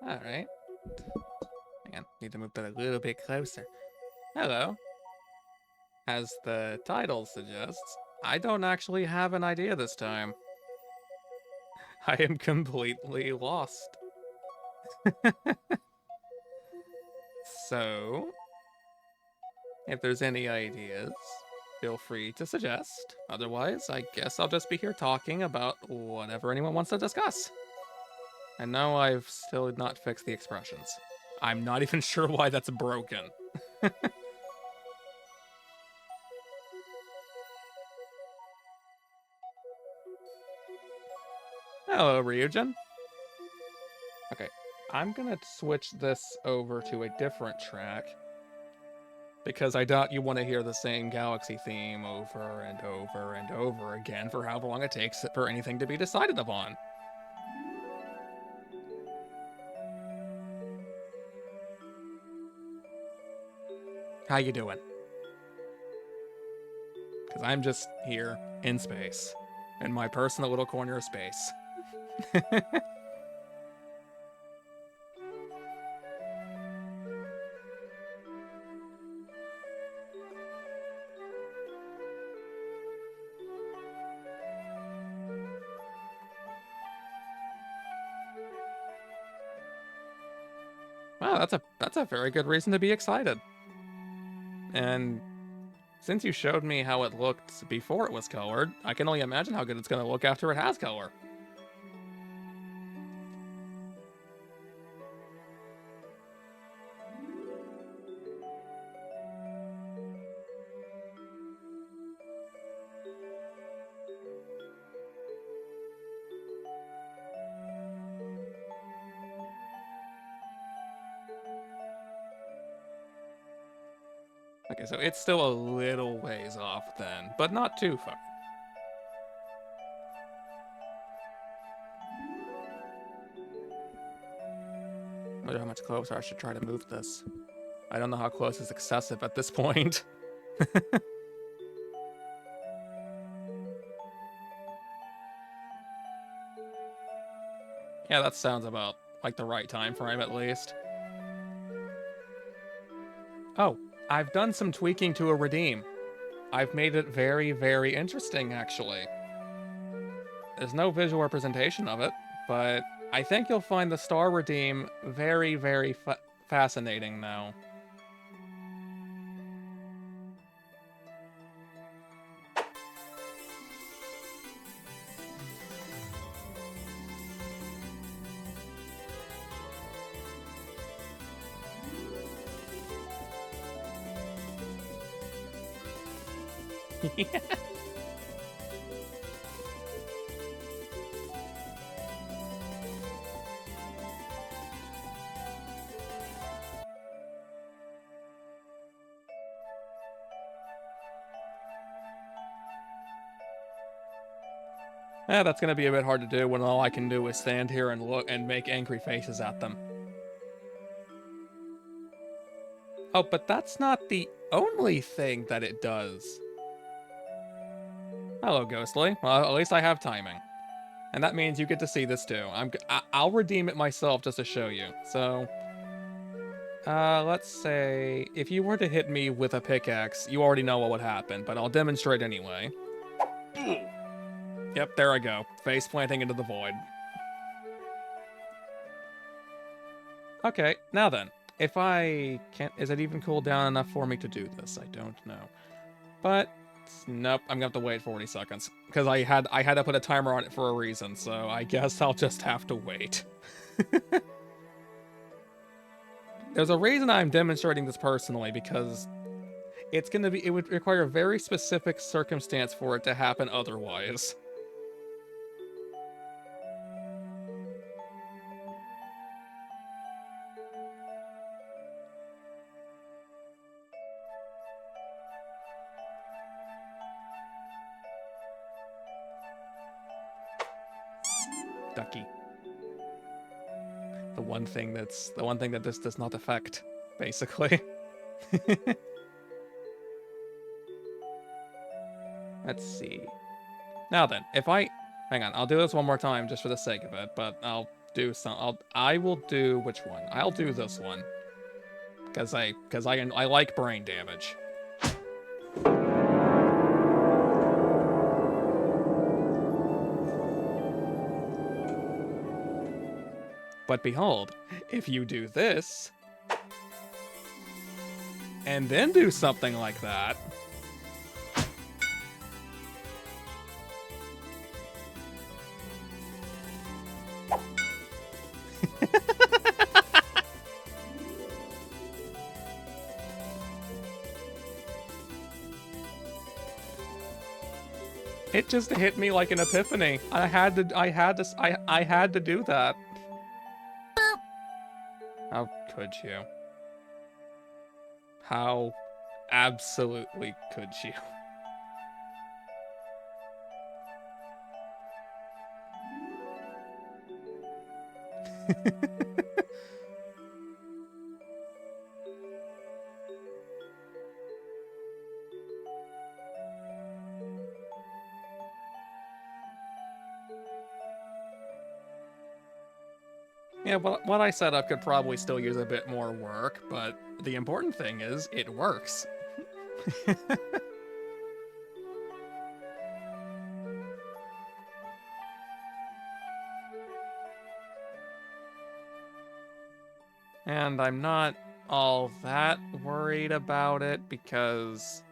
Alright. Hang on, need to move that a little bit closer. Hello. As the title suggests, I don't actually have an idea this time. I am completely lost. So, if there's any ideas, feel free to suggest. Otherwise, I guess I'll just be here talking about whatever anyone wants to discuss. And no, I've still not fixed the expressions. I'm not even sure why that's broken. Hello, Ryujin. Okay, I'm gonna switch this over to a different track because I doubt you want to hear the same Galaxy theme over and over and over again for however long it takes for anything to be decided upon. How you doing? Because I'm just here in space, in my personal little corner of space. Wow, that's a very good reason to be excited. And since you showed me how it looked before it was colored, I can only imagine how good it's going to look after it has color. Okay, so it's still a little ways off then, but not too far. I wonder how much closer I should try to move this. I don't know how close is excessive at this point. Yeah, that sounds about like the right time frame at least. Oh, I've done some tweaking to a redeem. I've made it very, very interesting, actually. There's no visual representation of it, but I think you'll find the Star Redeem very, very fascinating now. Yeah, that's gonna be a bit hard to do when all I can do is stand here and look and make angry faces at them. Oh, but that's not the only thing that it does. Hello, Ghostly. Well, at least I have timing. And that means you get to see this too. I'll redeem it myself just to show you. So, let's say if you were to hit me with a pickaxe, you already know what would happen, but I'll demonstrate anyway. Yep, there I go. Face planting into the void. Okay, now then. If I can't... Is it even cooled down enough for me to do this? I don't know. But... Nope, I'm gonna have to wait 40 seconds. Because I had to put a timer on it for a reason, so I guess I'll just have to wait. There's a reason I'm demonstrating this personally, because it would require a very specific circumstance for it to happen otherwise. Ducky. The one thing that this does not affect, basically. Let's see. Now then, hang on, I'll do this one more time just for the sake of it, but I will do which one? I'll do this one. Because I like brain damage. But behold, if you do this, and then do something like that, it just hit me like an epiphany. I had to do that. How could you? How absolutely could you? Yeah, well, what I set up could probably still use a bit more work, but the important thing is, it works. And I'm not all that worried about it because,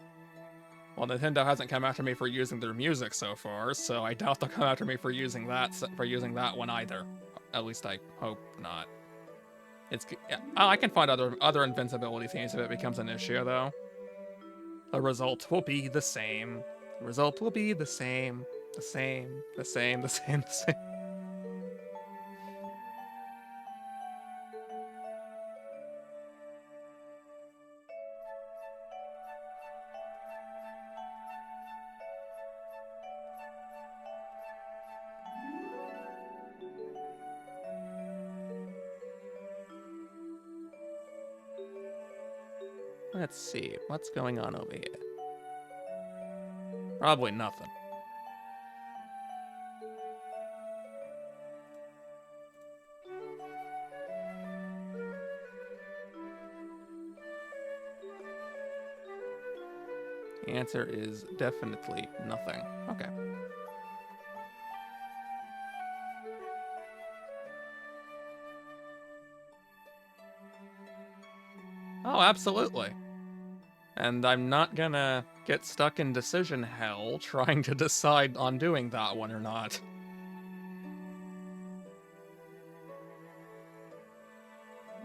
well, Nintendo hasn't come after me for using their music so far, so I doubt they'll come after me for using that one either. At least I hope not. I can find other invincibility themes if it becomes an issue, though. The result will be the same. The result will be the same. The same. The same. The same. The same. Let's see. What's going on over here? Probably nothing. The answer is definitely nothing. Okay. Oh, absolutely. And I'm not gonna get stuck in decision hell trying to decide on doing that one or not.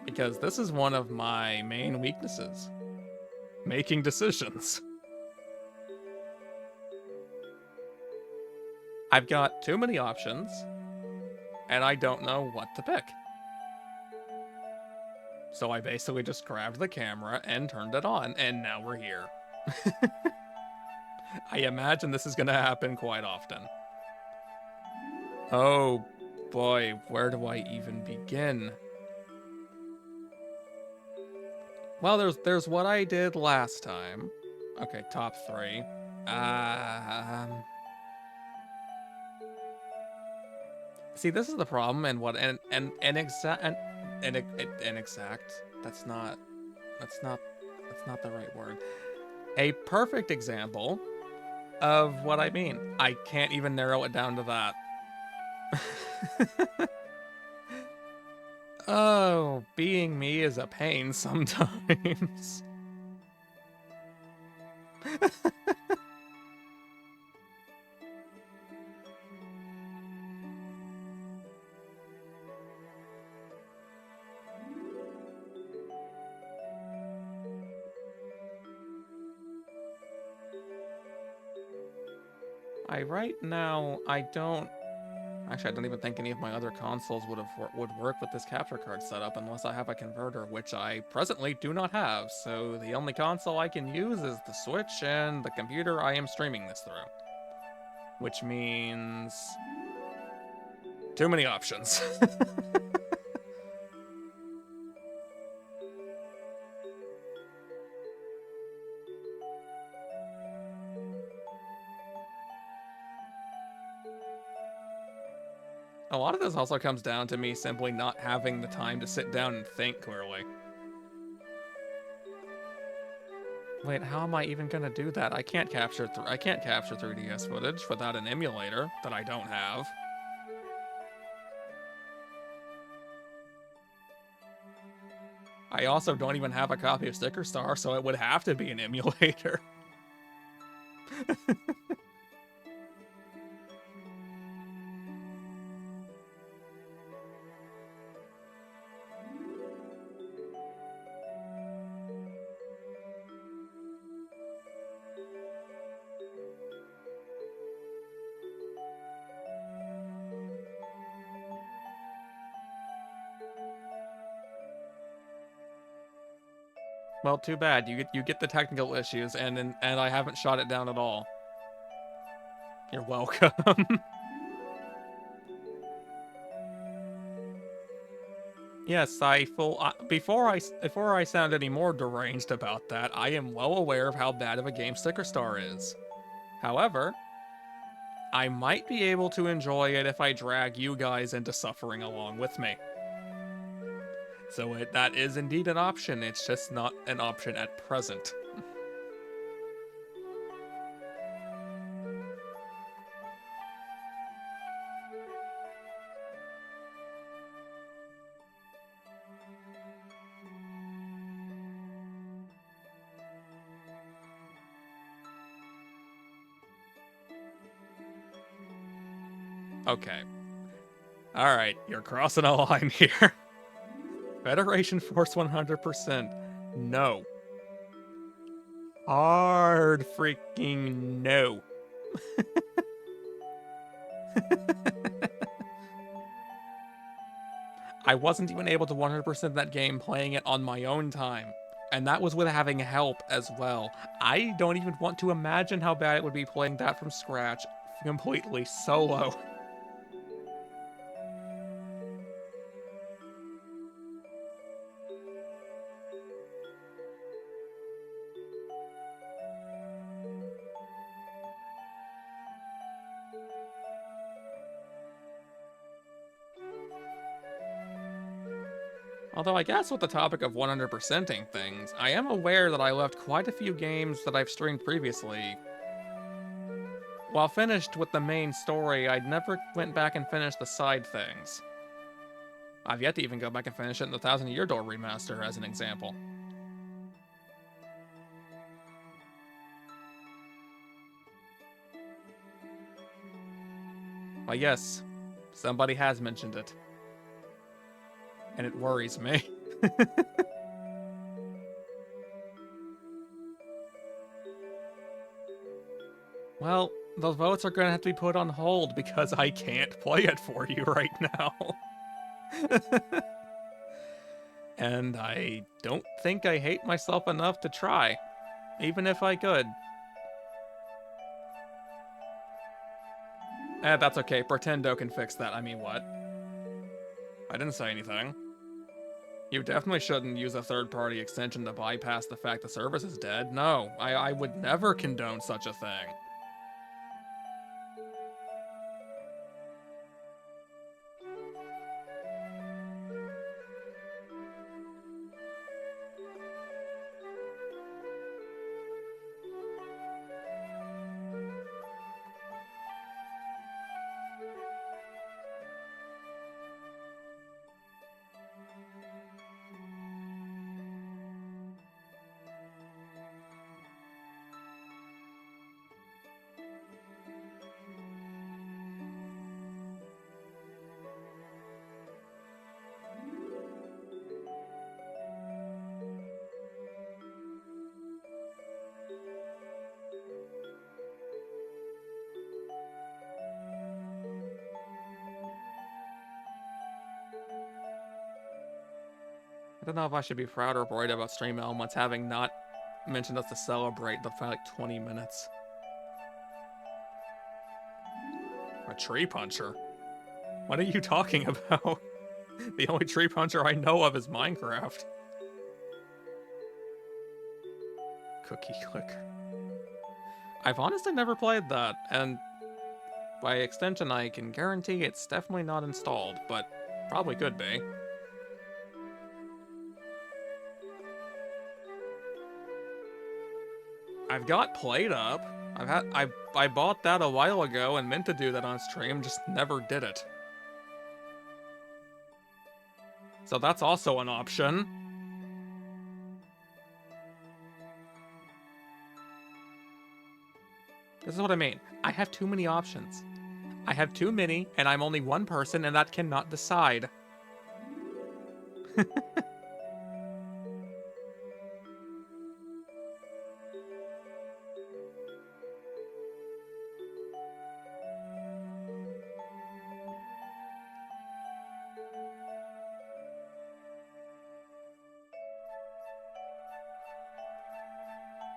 Because this is one of my main weaknesses. Making decisions. I've got too many options, and I don't know what to pick. So I basically just grabbed the camera and turned it on, and now we're here. I imagine this is gonna happen quite often. Oh boy, where do I even begin? Well, there's what I did last time. Okay, top 3. See, this is the problem, and what and exact and exact. That's not the right word. A perfect example of what I mean. I can't even narrow it down to that. Oh, being me is a pain sometimes. Right now, I don't... Actually, I don't even think any of my other consoles would work with this capture card setup unless I have a converter, which I presently do not have. So the only console I can use is the Switch and the computer I am streaming this through. Which means... too many options. A lot of this also comes down to me simply not having the time to sit down and think clearly. Wait, how am I even gonna do that? I can't capture 3DS footage without an emulator that I don't have. I also don't even have a copy of Sticker Star, so it would have to be an emulator. Well, too bad. You get the technical issues, and I haven't shot it down at all. You're welcome. Yes, before I sound any more deranged about that, I am well aware of how bad of a game Sticker Star is. However, I might be able to enjoy it if I drag you guys into suffering along with me. So that is indeed an option, it's just not an option at present. Okay. Alright, you're crossing a line here. Federation Force 100%. No. Hard freaking no. I wasn't even able to 100% that game playing it on my own time. And that was with having help as well. I don't even want to imagine how bad it would be playing that from scratch, completely solo. Although I guess with the topic of 100%ing things, I am aware that I left quite a few games that I've streamed previously. While finished with the main story, I never went back and finished the side things. I've yet to even go back and finish it in the Thousand Year Door remaster, as an example. But yes, somebody has mentioned it. And it worries me. Well, those votes are gonna have to be put on hold because I can't play it for you right now. And I don't think I hate myself enough to try, even if I could. That's okay. Pretendo can fix that. I mean, what? I didn't say anything. You definitely shouldn't use a third-party extension to bypass the fact the service is dead. No, I would never condone such a thing. I don't know if I should be proud or worried about Stream Elements having not mentioned us to celebrate the like 20 minutes. A tree puncher? What are you talking about? The only tree puncher I know of is Minecraft. Cookie Clicker. I've honestly never played that, and by extension I can guarantee it's definitely not installed, but probably could be. I've got PlateUp. I bought that a while ago and meant to do that on stream, just never did it. So that's also an option. This is what I mean. I have too many options. I have too many, and I'm only one person, and that cannot decide.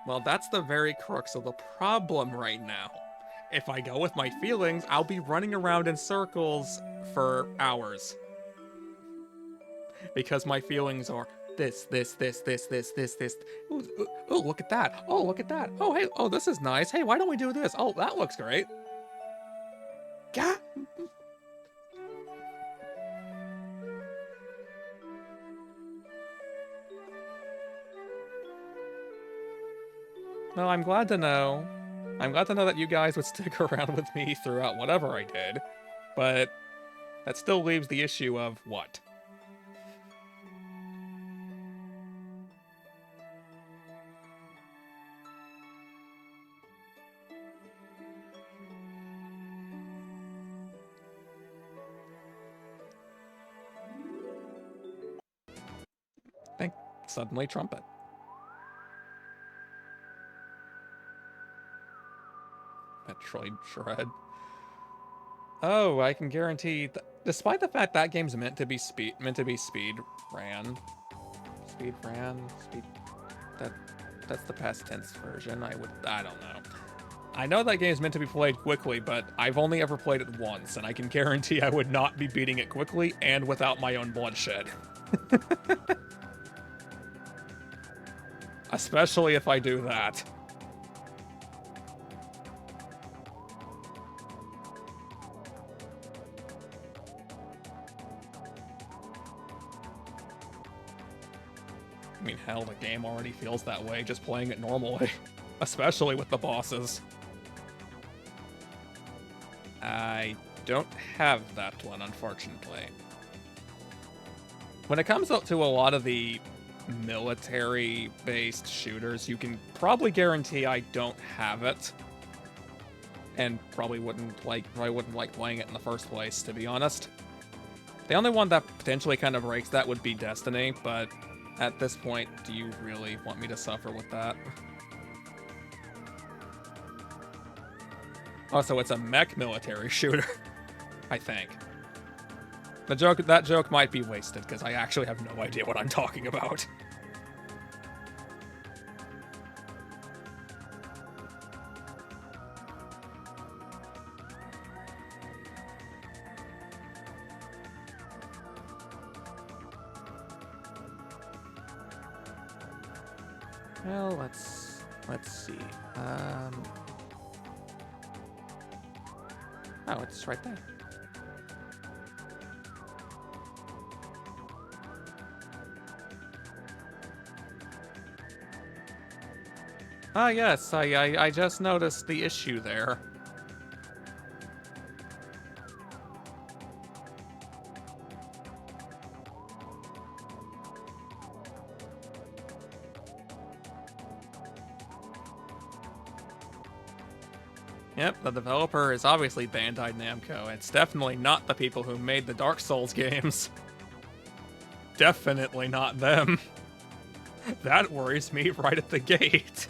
Well, that's the very crux of the problem right now. If I go with my feelings, I'll be running around in circles for hours. Because my feelings are this. Oh, look at that. Oh, look at that. Oh, hey, oh, this is nice. Hey, why don't we do this? Oh, that looks great. Gah! No, I'm glad to know. I'm glad to know that you guys would stick around with me throughout whatever I did. But that still leaves the issue of what? Think suddenly trumpet. Metroid Dread. Oh, I can guarantee. Despite the fact that game's meant to be speed ran. That's the past tense version. I don't know. I know that game's meant to be played quickly, but I've only ever played it once, and I can guarantee I would not be beating it quickly and without my own bloodshed. Especially if I do that. I mean, hell, the game already feels that way just playing it normally, especially with the bosses. I don't have that one, unfortunately. When it comes up to a lot of the military-based shooters, you can probably guarantee I don't have it. And probably wouldn't like playing it in the first place, to be honest. The only one that potentially kind of breaks that would be Destiny, but at this point, do you really want me to suffer with that? Oh, so it's a mech military shooter, I think. That joke might be wasted, because I actually have no idea what I'm talking about. Well, let's see. Oh, it's right there. Ah, yes, I just noticed the issue there. Yep, the developer is obviously Bandai Namco. It's definitely not the people who made the Dark Souls games. Definitely not them. That worries me right at the gate.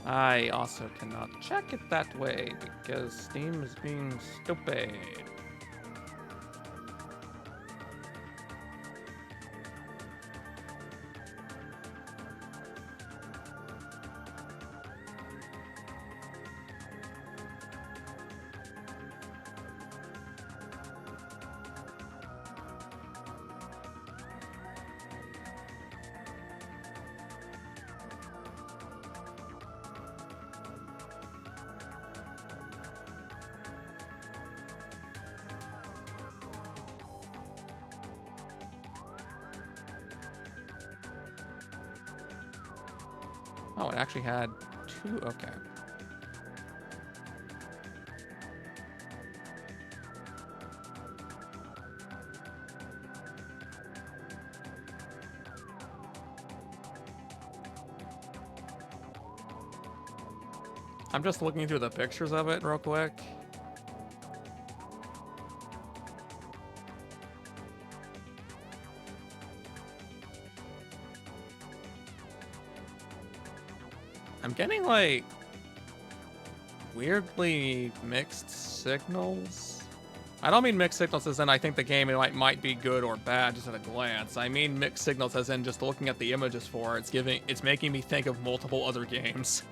I also cannot check it that way because Steam is being stupid. Oh, it actually had two. Okay. I'm just looking through the pictures of it real quick. I'm getting, like, weirdly mixed signals. I don't mean mixed signals as in I think the game might be good or bad just at a glance. I mean mixed signals as in just looking at the images for it, it's making me think of multiple other games.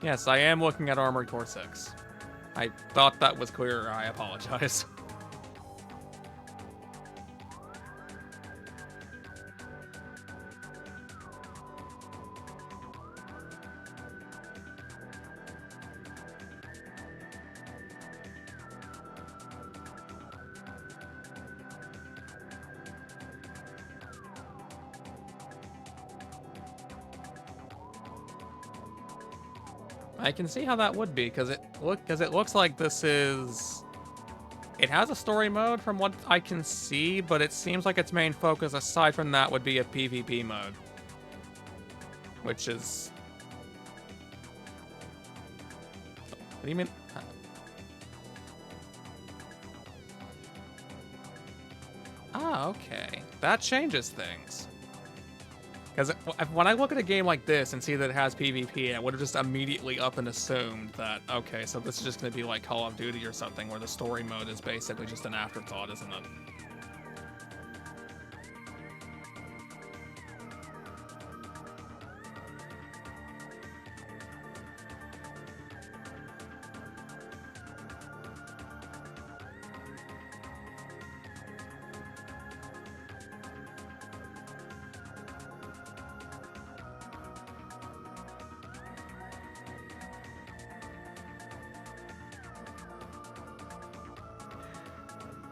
Yes, I am looking at Armored Core 6. I thought that was clear. I apologize. I can see how that would be, because it looks like this is... It has a story mode from what I can see, but it seems like its main focus, aside from that, would be a PvP mode. Which is... What do you mean? Ah, okay. That changes things. Because when I look at a game like this and see that it has PvP, I would have just immediately up and assumed that, okay, so this is just going to be like Call of Duty or something, where the story mode is basically just an afterthought, isn't it?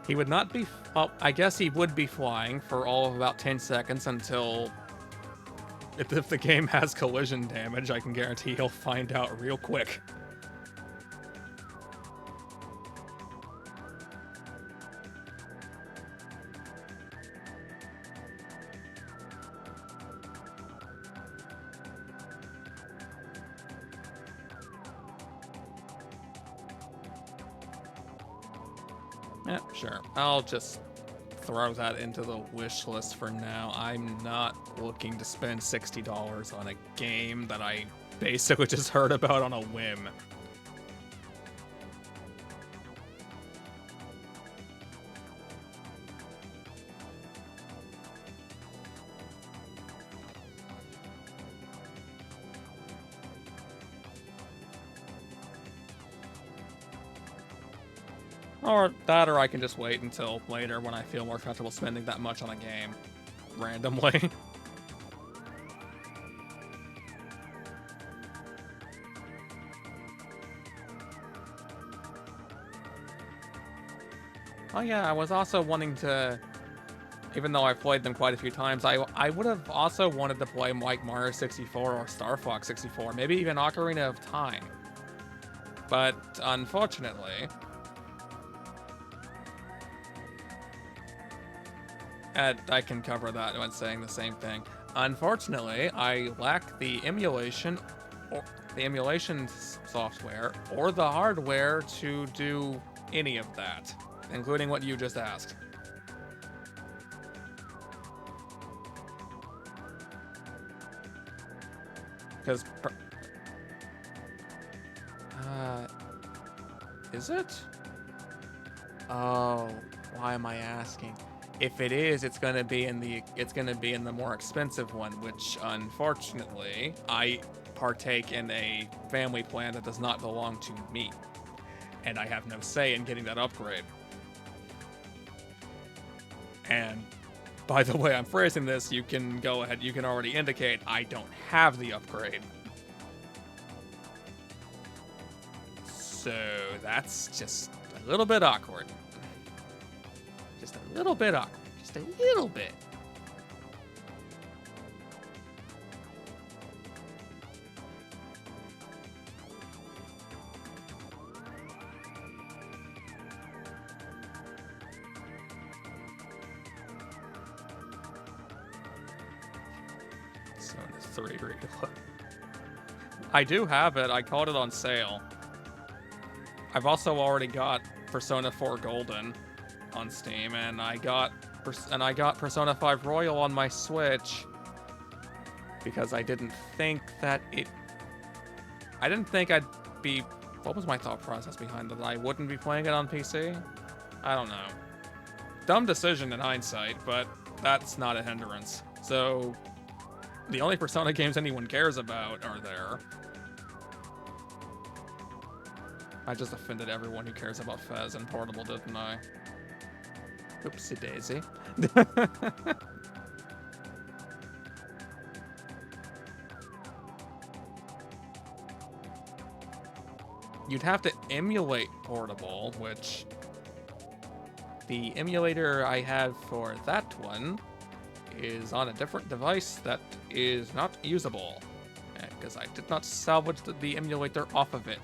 He would not be... Well, I guess he would be flying for all of about 10 seconds until... If the game has collision damage, I can guarantee he'll find out real quick. Yeah, sure. I'll just throw that into the wish list for now. I'm not looking to spend $60 on a game that I basically just heard about on a whim. Or that, or I can just wait until later when I feel more comfortable spending that much on a game. Randomly. Oh yeah, I was also wanting to... Even though I've played them quite a few times, I would have also wanted to play like Mario 64 or Star Fox 64, maybe even Ocarina of Time. But unfortunately... I can cover that when saying the same thing. Unfortunately, I lack the emulation software or the hardware to do any of that, including what you just asked. Because is it? Oh, why am I asking? If it is, it's gonna be in the more expensive one, which unfortunately I partake in a family plan that does not belong to me, and I have no say in getting that upgrade. And by the way I'm phrasing this, you can go ahead. You can already indicate I don't have the upgrade. So that's just a little bit awkward. Just a little bit awkward. Just a little bit. Persona 3 reload. I do have it. I caught it on sale. I've also already got Persona 4 Golden on Steam, and I got Persona 5 Royal on my Switch because I didn't think that it... I didn't think I'd be... What was my thought process behind it? I wouldn't be playing it on PC? I don't know. Dumb decision in hindsight, but that's not a hindrance. So, the only Persona games anyone cares about are there. I just offended everyone who cares about Fez and Portable, didn't I? Oopsie daisy. You'd have to emulate Portable, which... The emulator I have for that one is on a different device that is not usable, because I did not salvage the emulator off of it.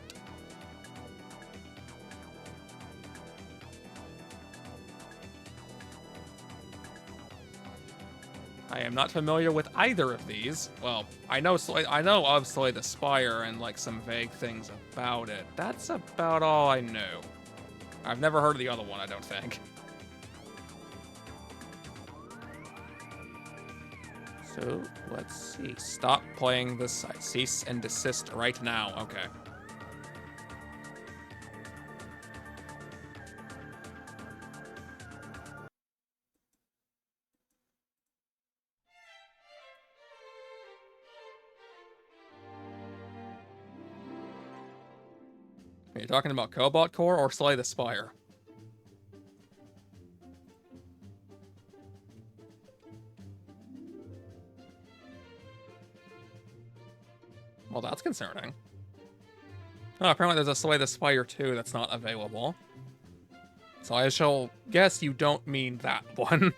I am not familiar with either of these. Well, I know of Slay the Spire and like some vague things about it. That's about all I know. I've never heard of the other one, I don't think. So, let's see. Stop playing this site. Cease and desist right now. Okay. Are you talking about Cobalt Core or Slay the Spire? Well, that's concerning. Oh, apparently there's a Slay the Spire 2 that's not available. So I shall guess you don't mean that one.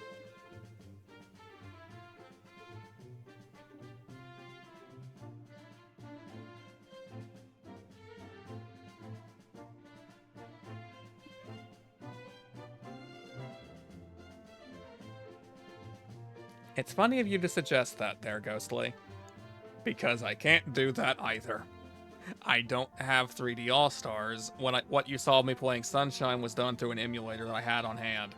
It's funny of you to suggest that there, Ghostly. Because I can't do that either. I don't have 3D All-Stars. What you saw me playing Sunshine was done through an emulator that I had on hand.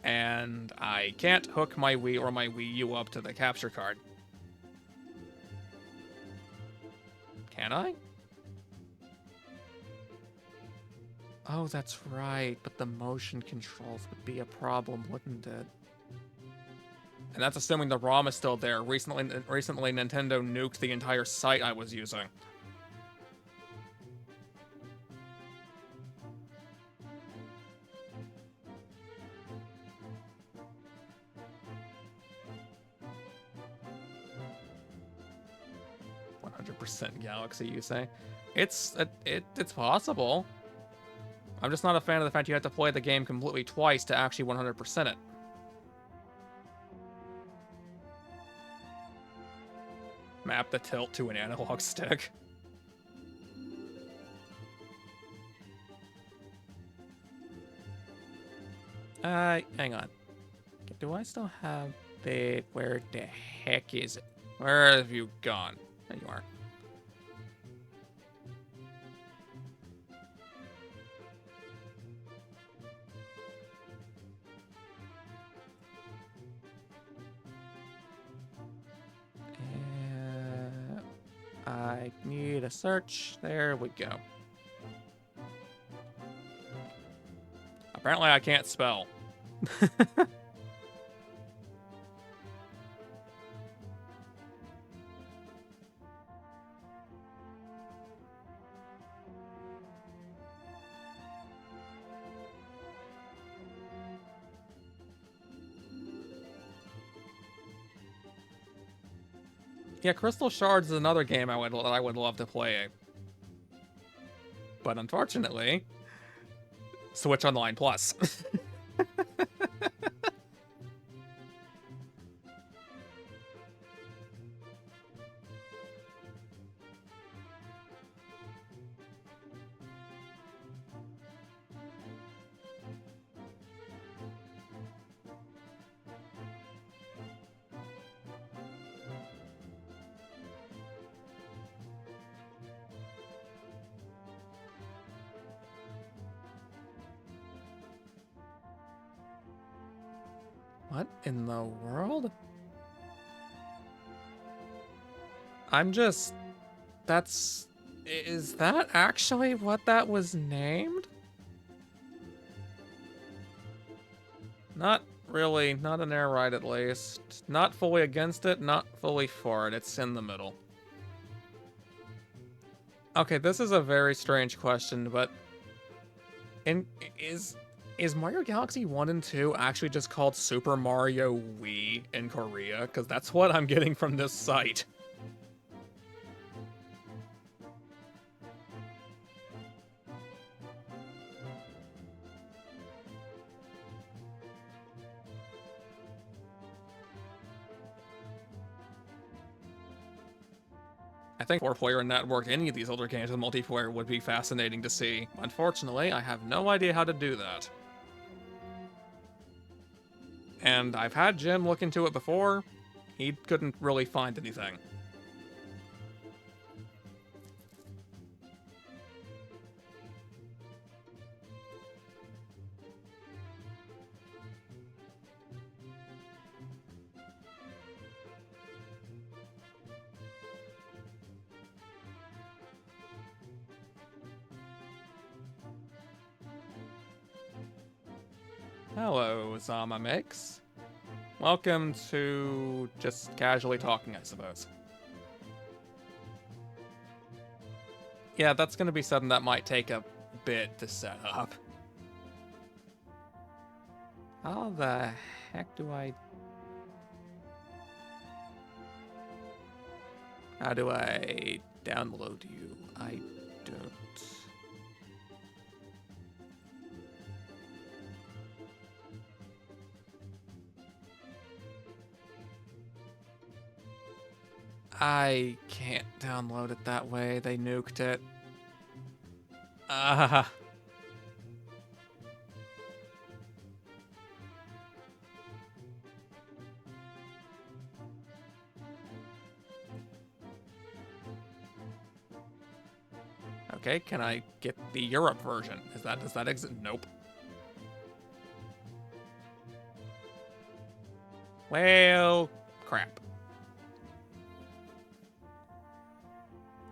And I can't hook my Wii or my Wii U up to the capture card. Can I? Oh, that's right, but the motion controls would be a problem, wouldn't it? And that's assuming the ROM is still there. Recently, Nintendo nuked the entire site I was using. %, Galaxy, you say? It's possible. I'm just not a fan of the fact you have to play the game completely twice to actually 100% it. Map the tilt to an analog stick. Hang on. Do I still have the... Where the heck is it? Where have you gone? There you are. I need a search. There we go. Apparently I can't spell. Yeah, Crystal Shards is another game I would love to play. But unfortunately, Switch Online Plus. What in the world? Is that actually what that was named? Not really, not an air ride at least. Not fully against it, not fully for it, it's in the middle. Okay, this is a very strange question, but... Is Mario Galaxy 1 and 2 actually just called Super Mario Wii in Korea? Because that's what I'm getting from this site. I think 4-player network any of these older games with multiplayer would be fascinating to see. Unfortunately, I have no idea how to do that. And I've had Jim look into it before. He couldn't really find anything. Hello, Zama Mix. Welcome to just casually talking, I suppose. Yeah, that's gonna be something that might take a bit to set up. How the heck do I... How do I download you? I don't... I can't download it that way. They nuked it. Ah. Okay, can I get the Europe version? Does that exist? Nope. Well, crap.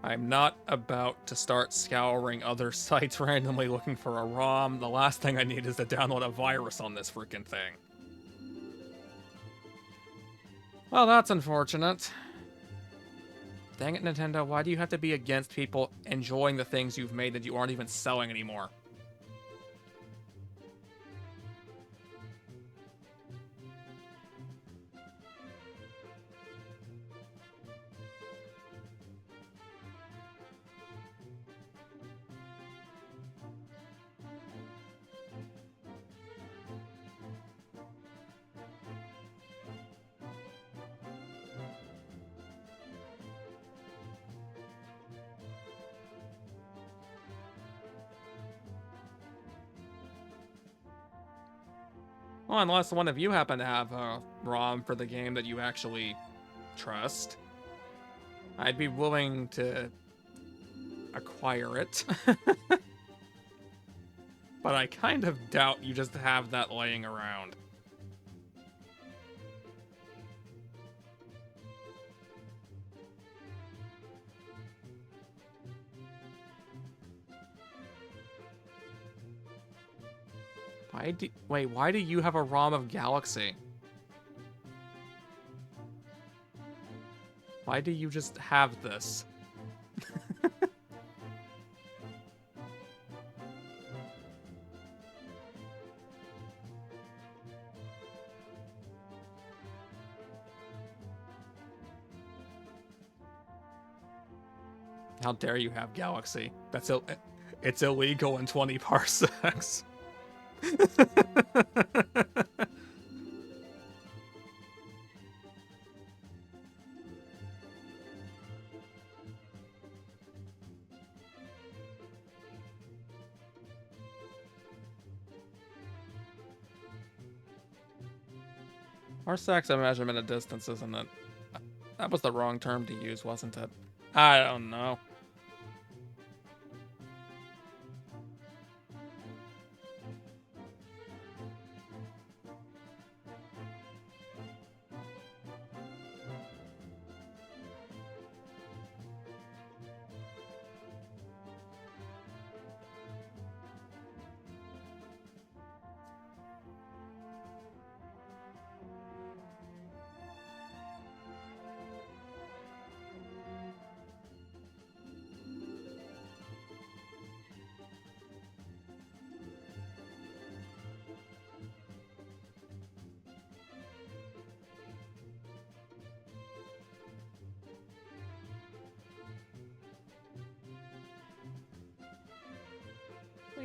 I'm not about to start scouring other sites randomly looking for a ROM. The last thing I need is to download a virus on this freaking thing. Well, that's unfortunate. Dang it, Nintendo, why do you have to be against people enjoying the things you've made that you aren't even selling anymore? Well, unless one of you happen to have a ROM for the game that you actually trust, I'd be willing to acquire it. But I kind of doubt you just have that laying around. Why do you have a ROM of Galaxy? Why do you just have this? How dare you have Galaxy? It's illegal in 20 parsecs. Parsecs a measurement of distance, isn't it? That was the wrong term to use, wasn't it? I don't know.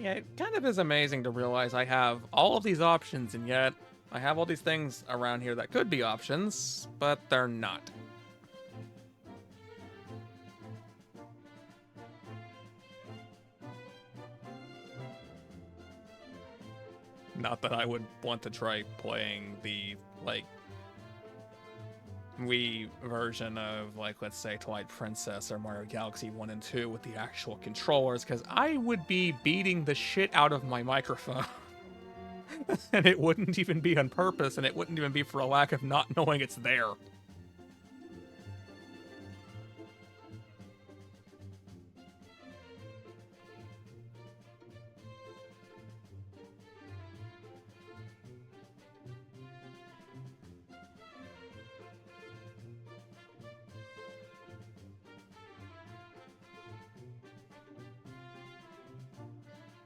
Yeah, it kind of is amazing to realize I have all of these options, and yet I have all these things around here that could be options, but they're not. Not that I would want to try playing the, like, Wii version of, like, let's say Twilight Princess or Mario Galaxy 1 and 2 with the actual controllers, because I would be beating the shit out of my microphone. And it wouldn't even be on purpose, and it wouldn't even be for a lack of not knowing it's there.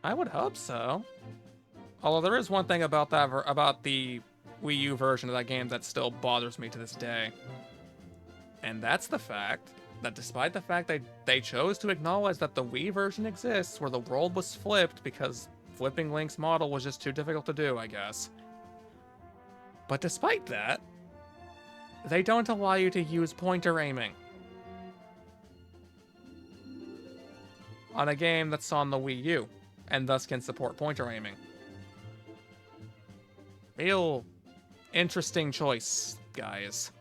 I would hope so. Although there is one thing about that about the Wii U version of that game that still bothers me to this day. And that's the fact that despite the fact they chose to acknowledge that the Wii version exists where the world was flipped because flipping Link's model was just too difficult to do, I guess. But despite that, they don't allow you to use pointer aiming on a game that's on the Wii U, and thus can support pointer aiming. Real interesting choice, guys.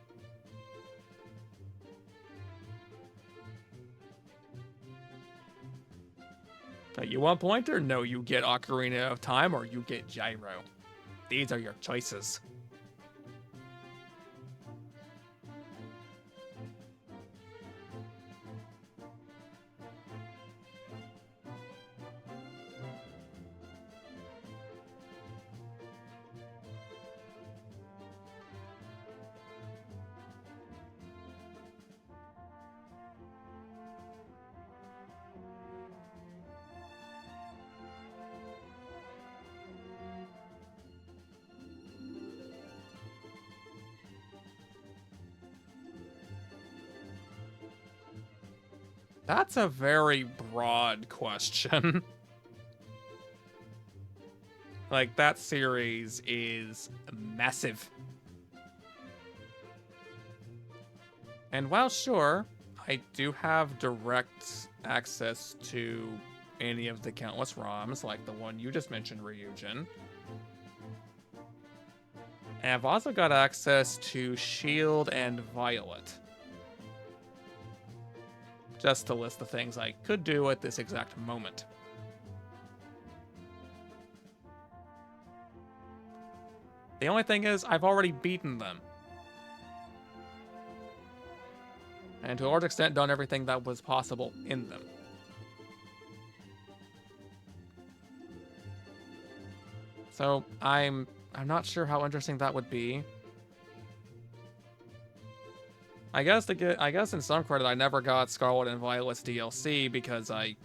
You want pointer? No, you get Ocarina of Time or you get Gyro. These are your choices. That's a very broad question. Like, that series is massive. And while sure, I do have direct access to any of the countless ROMs, like the one you just mentioned, Ryujin. And I've also got access to Shield and Violet. Just to list the things I could do at this exact moment. The only thing is, I've already beaten them. And to a large extent done everything that was possible in them. So I'm not sure how interesting that would be. I guess in some credit I never got Scarlet and Violet's DLC because I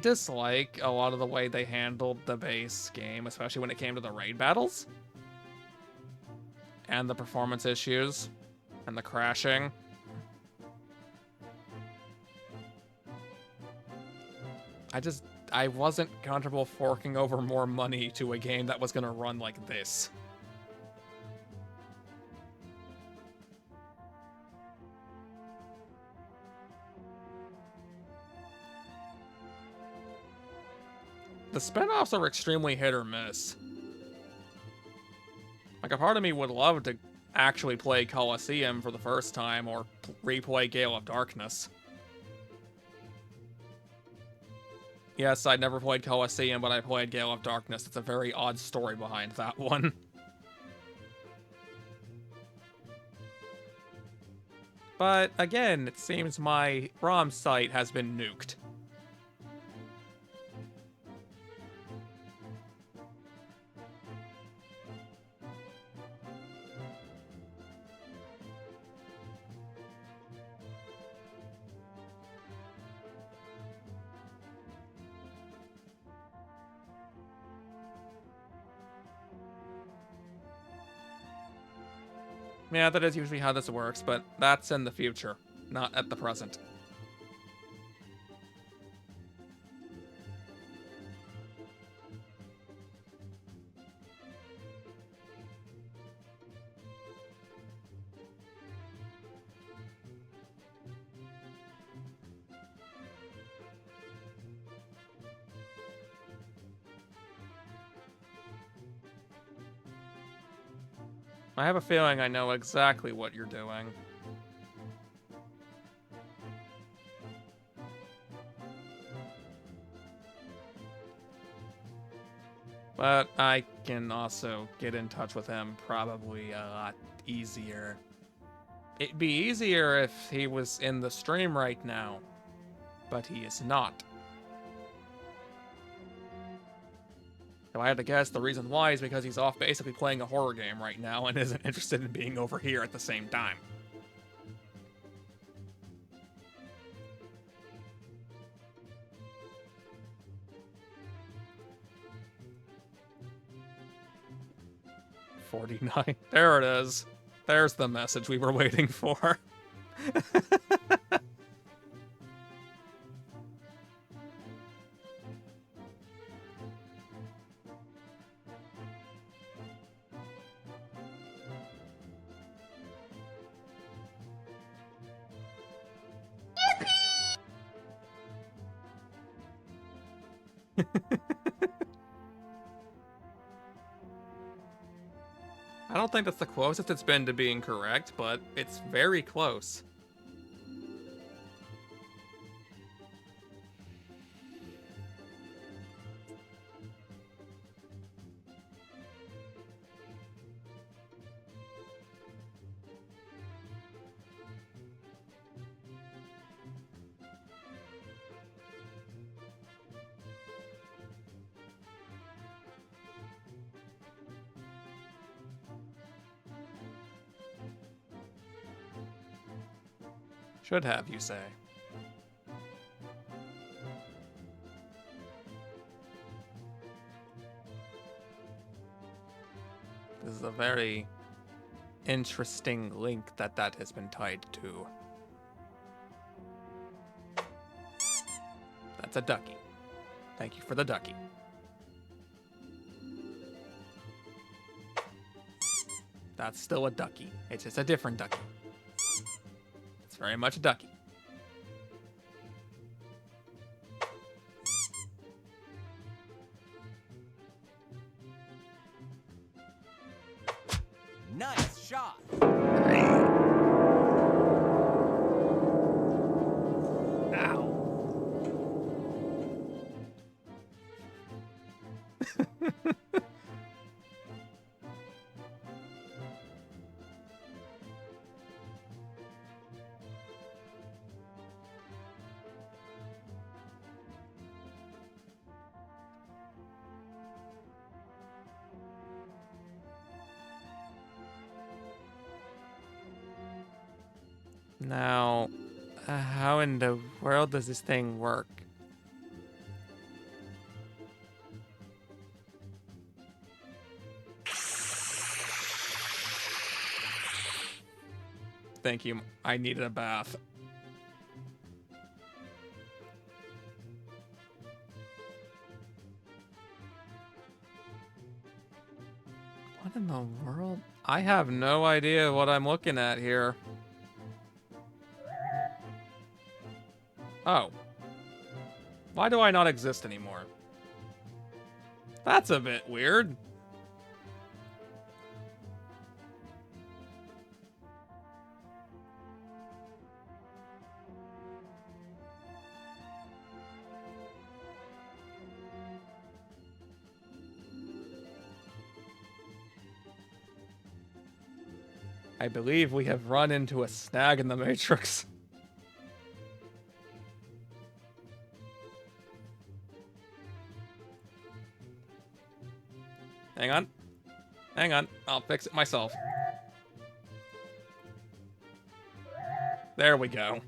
dislike a lot of the way they handled the base game, especially when it came to the raid battles. And the performance issues. And the crashing. I wasn't comfortable forking over more money to a game that was gonna run like this. The spinoffs are extremely hit or miss. Like, a part of me would love to actually play Colosseum for the first time or replay Gale of Darkness. Yes, I'd never played Colosseum, but I played Gale of Darkness. It's a very odd story behind that one. But again, it seems my ROM site has been nuked. Yeah, that is usually how this works, but that's in the future, not at the present. I have a feeling I know exactly what you're doing. But I can also get in touch with him probably a lot easier. It'd be easier if he was in the stream right now, but he is not. If I had to guess, the reason why is because he's off basically playing a horror game right now and isn't interested in being over here at the same time. 49. There it is. There's the message we were waiting for. I don't think that's the closest it's been to being correct, but it's very close. Should have, you say. This is a very interesting link that has been tied to. That's a ducky. Thank you for the ducky. That's still a ducky. It's just a different ducky. It's very much a ducky. Nice shot. Now, how in the world does this thing work? Thank you. I needed a bath. What in the world? I have no idea what I'm looking at here. Oh. Why do I not exist anymore? That's a bit weird. I believe we have run into a snag in the Matrix. Hang on. Hang on. I'll fix it myself. There we go.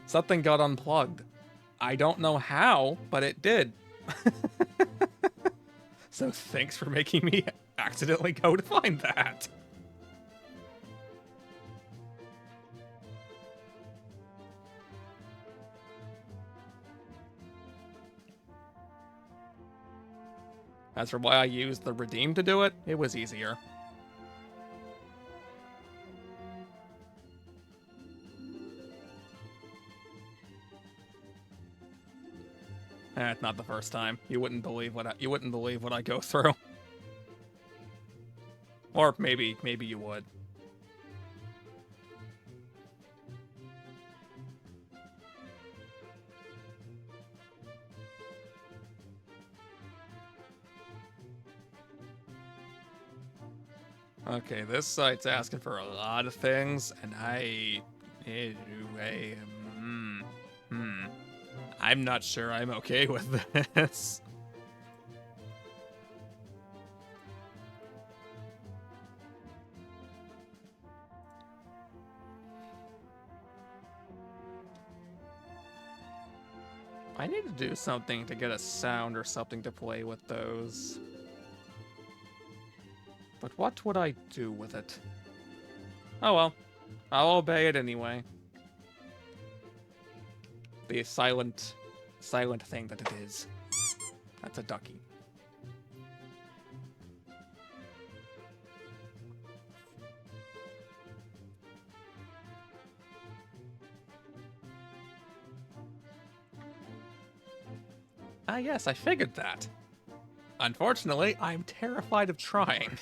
Something got unplugged. I don't know how, but it did. So thanks for making me accidentally go to find that. As for why I used the redeem to do it, it was easier. It's not the first time. You wouldn't believe what I go through. Or maybe you would. Okay, this site's asking for a lot of things, and I'm not sure I'm okay with this. I need to do something to get a sound or something to play with those. But what would I do with it? Oh well, I'll obey it anyway. The silent thing that it is. That's a ducky. Ah yes, I figured that. Unfortunately, I'm terrified of trying.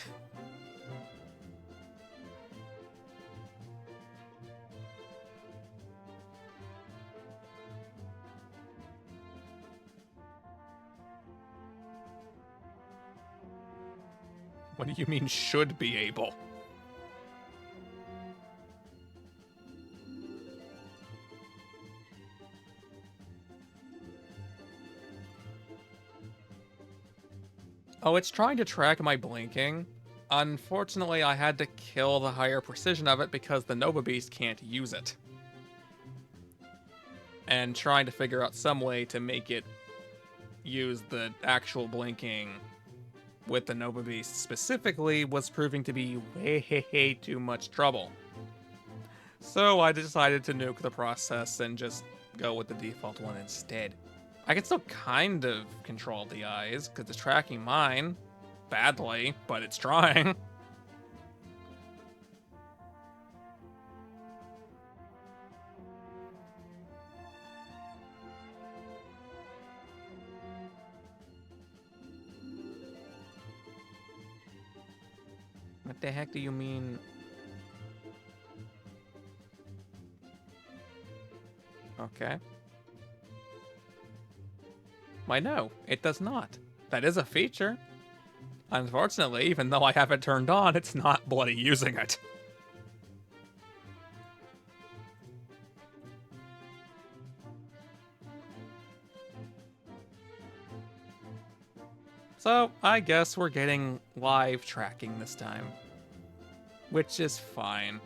What do you mean should be able? Oh, it's trying to track my blinking. Unfortunately, I had to kill the higher precision of it because the Nova Beast can't use it. And trying to figure out some way to make it use the actual blinking with the Nova Beast specifically was proving to be way too much trouble. So I decided to nuke the process and just go with the default one instead. I can still kind of control the eyes, because it's tracking mine badly, but it's trying. What the heck do you mean? Okay. Why no, it does not. That is a feature. Unfortunately, even though I have it turned on, it's not bloody using it. So, I guess we're getting live tracking this time. Which is fine.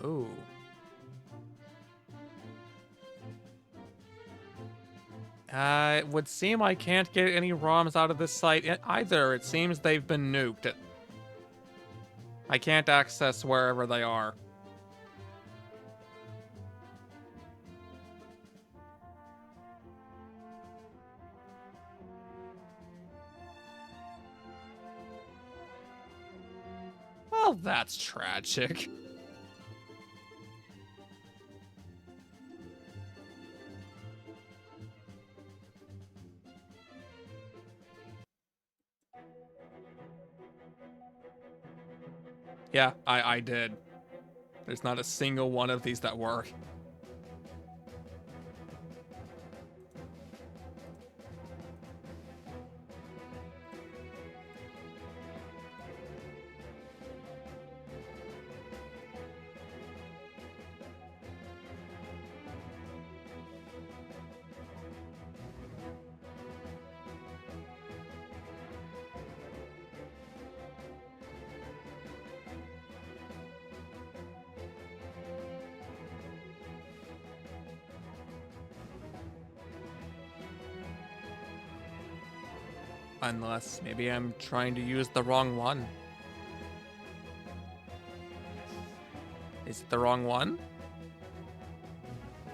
Ooh. It would seem I can't get any ROMs out of this site either. It seems they've been nuked. I can't access wherever they are. Well, that's tragic. Yeah, I did. There's not a single one of these that work. Unless maybe I'm trying to use the wrong one. Is it the wrong one?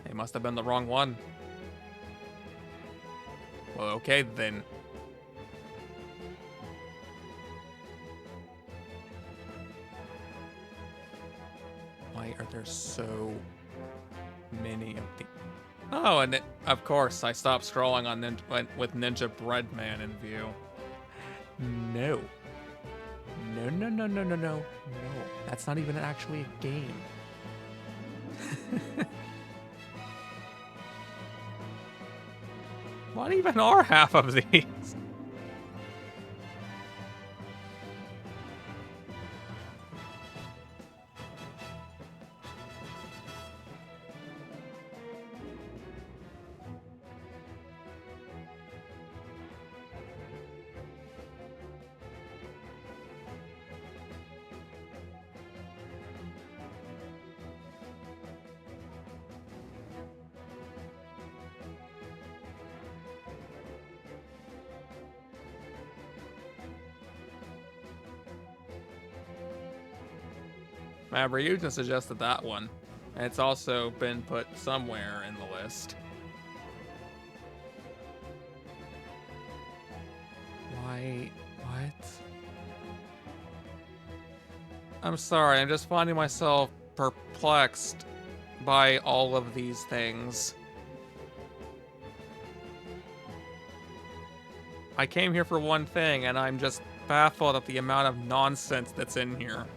It must have been the wrong one. Well, okay then. Why are there so many of the... Oh, and of course, I stopped scrolling on with Ninja Breadman in view. No. No. That's not even actually a game. What even are half of these? Ryujin suggested that one. And it's also been put somewhere in the list. Why? What? I'm sorry, I'm just finding myself perplexed by all of these things. I came here for one thing, and I'm just baffled at the amount of nonsense that's in here.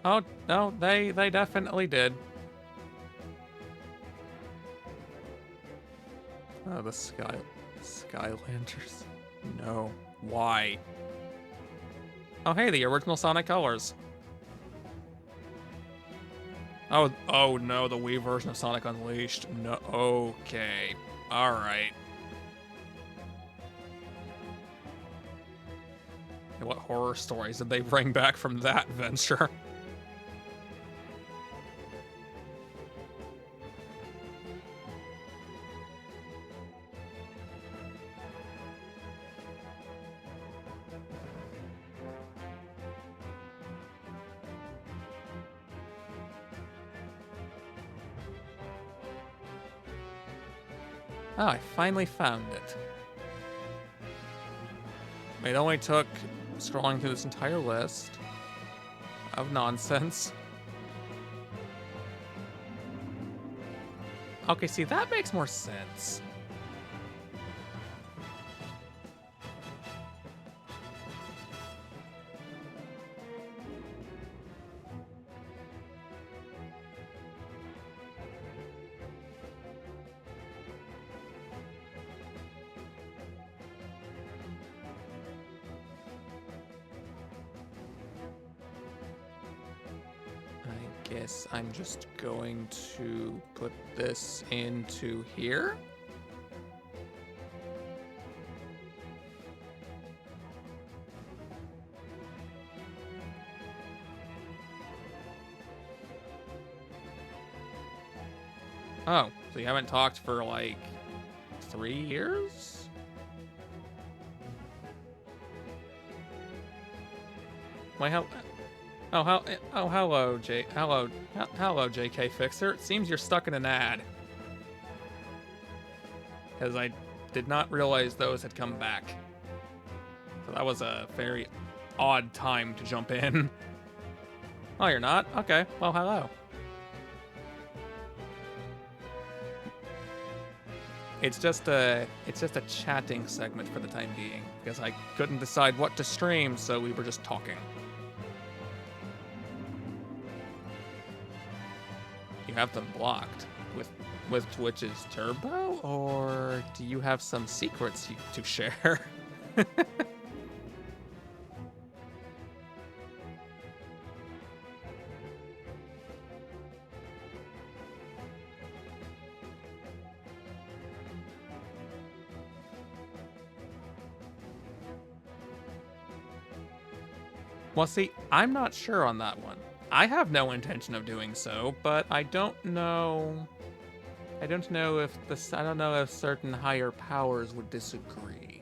Oh, no, they definitely did. Oh, the Skylanders. No. Why? Oh, hey, the original Sonic colors. Oh no, the Wii version of Sonic Unleashed. No, okay. Alright. What horror stories did they bring back from that venture? Oh, I finally found it. It only took scrolling through this entire list of nonsense. Okay, see, that makes more sense. I guess I'm just going to put this into here. Oh, so you haven't talked for like 3 years? Why, hello, hello, JK Fixer. It seems you're stuck in an ad. Because I did not realize those had come back. So that was a very odd time to jump in. Oh, you're not? Okay, well, hello. It's just a chatting segment for the time being, because I couldn't decide what to stream, so we were just talking. You have them blocked with Twitch's Turbo, or do you have some secrets to share? Well, see, I'm not sure on that one. I have no intention of doing so, but I don't know I don't know if certain higher powers would disagree.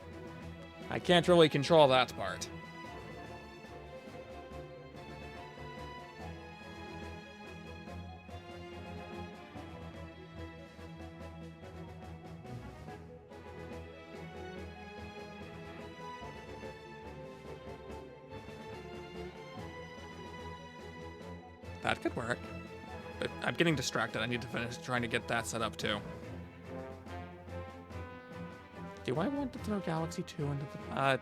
I can't really control that part. That could work. But I'm getting distracted. I need to finish trying to get that set up too. Do I want to throw Galaxy 2 into the...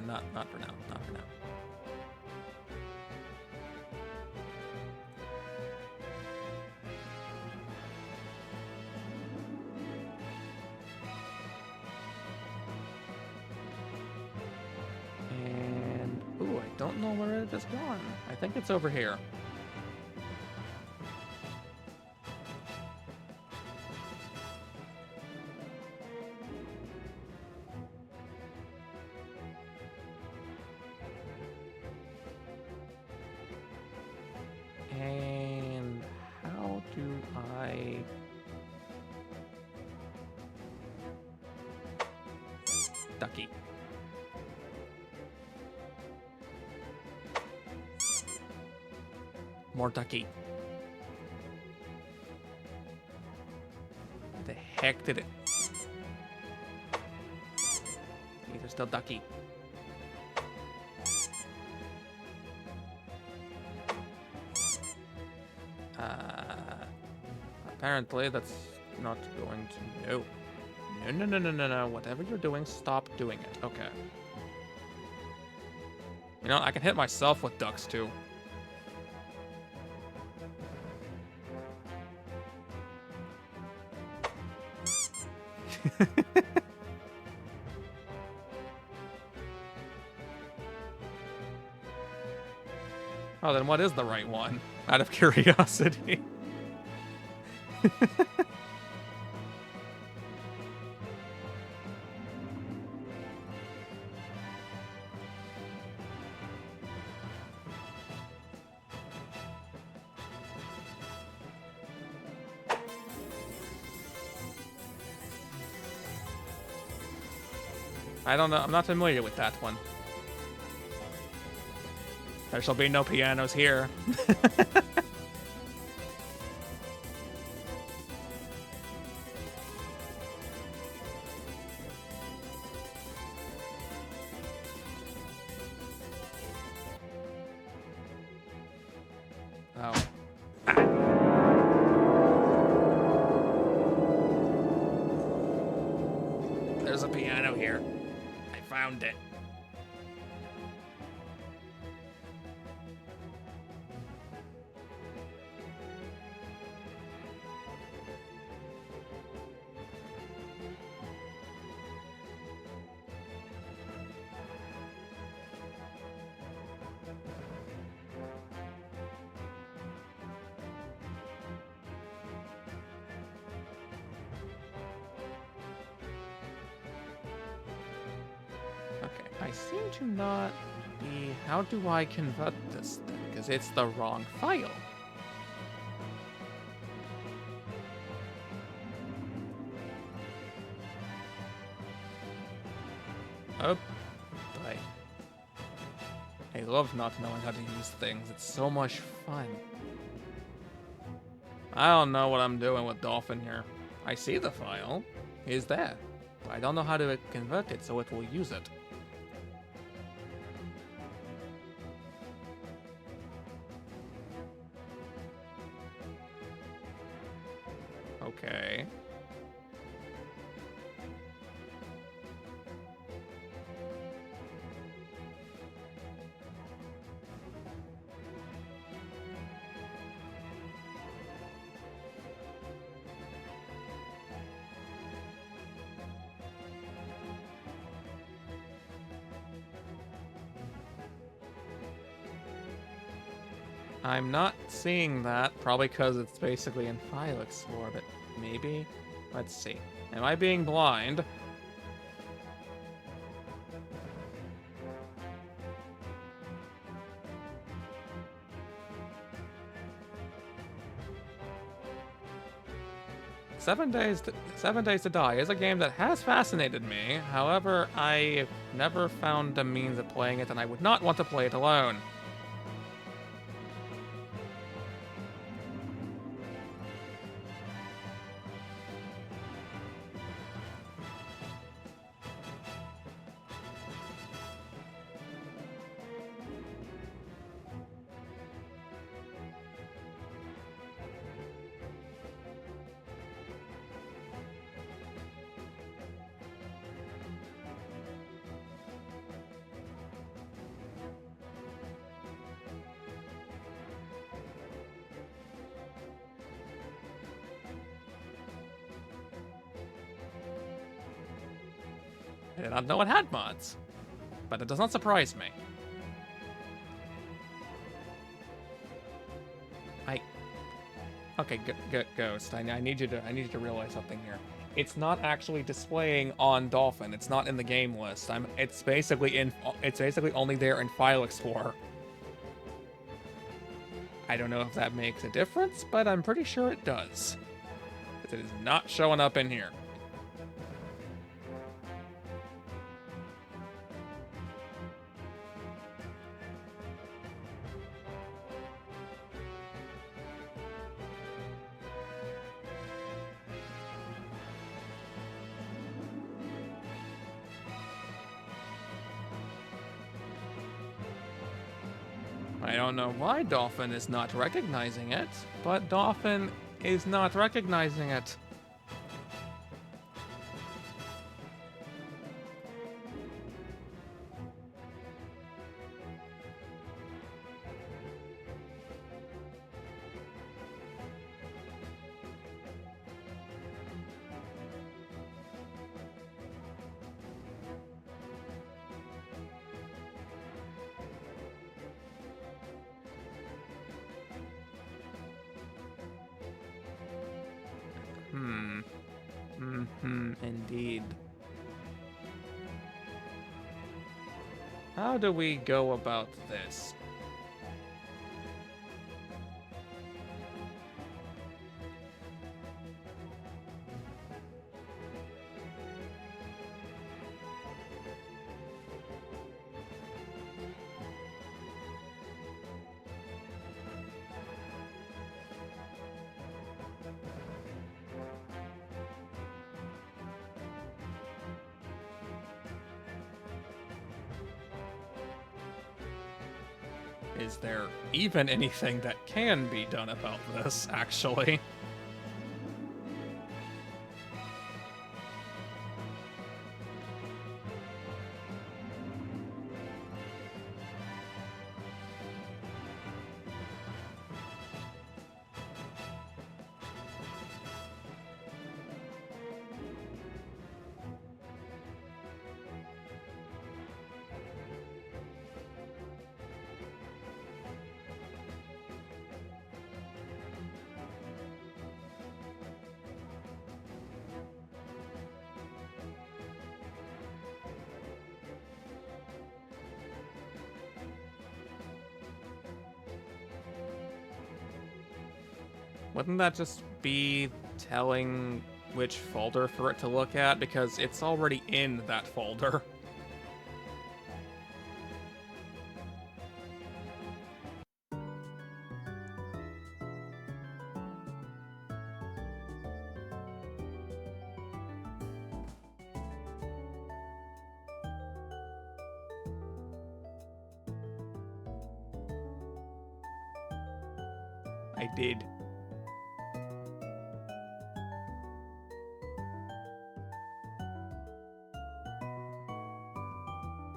nah, not for now. Not for now. And... ooh, I don't know where it has gone. I think it's over here. And how do I... Ducky. More ducky. What the heck did it... these are still ducky. Apparently that's not going to... No. Whatever you're doing, stop doing it. Okay. You know, I can hit myself with ducks, too. Oh, then what is the right one? Out of curiosity. I don't know. I'm not familiar with that one. There shall be no pianos here. Oh. There's a piano here. I found it. I seem to not be... how do I convert this thing? Because it's the wrong file. Oh, boy. I love not knowing how to use things. It's so much fun. I don't know what I'm doing with Dolphin here. I see the file. It's there. But I don't know how to convert it so it will use it. Okay. I'm not seeing that, probably because it's basically in File Explorer, but maybe? Let's see. Am I being blind? Seven Days to Die is a game that has fascinated me. However, I've never found a means of playing it, and I would not want to play it alone. I did not know it had mods, but it does not surprise me. Okay, Ghost. I need you to realize something here. It's not actually displaying on Dolphin. It's not in the game list. It's basically only there in File Explorer. I don't know if that makes a difference, but I'm pretty sure it does. Because it is not showing up in here. I don't know why Dolphin is not recognizing it, but Dolphin is not recognizing it. Indeed. How do we go about this? Is there even anything that can be done about this, actually? Wouldn't that just be telling which folder for it to look at? Because it's already in that folder. I did.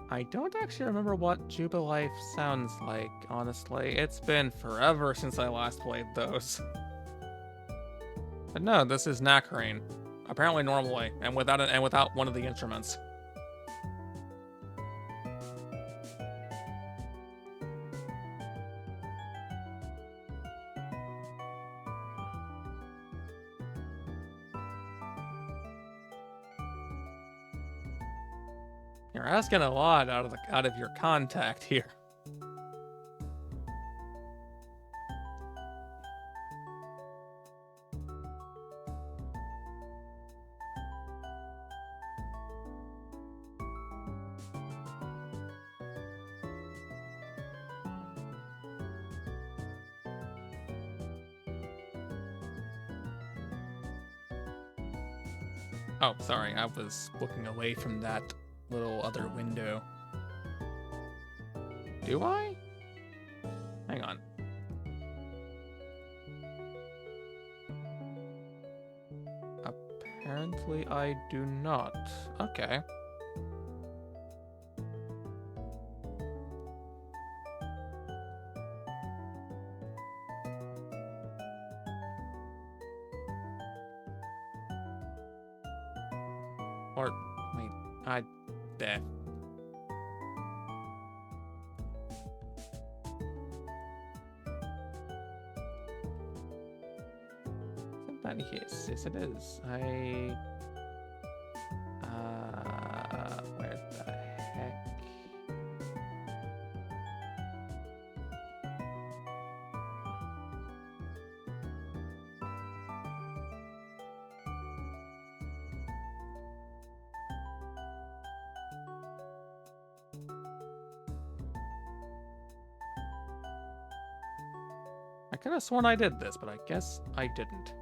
I don't actually remember what Jubilife sounds like, honestly. It's been forever since I last played those. But no, this is Nakrane. Apparently normally, and without one of the instruments. You're asking a lot out of your contact here. Oh, sorry, I was looking away from that little other window. Do I? Hang on. Apparently I do not. Okay. Or, wait, there. Yes, yes it is. Where the heck? I could have sworn I did this, but I guess I didn't.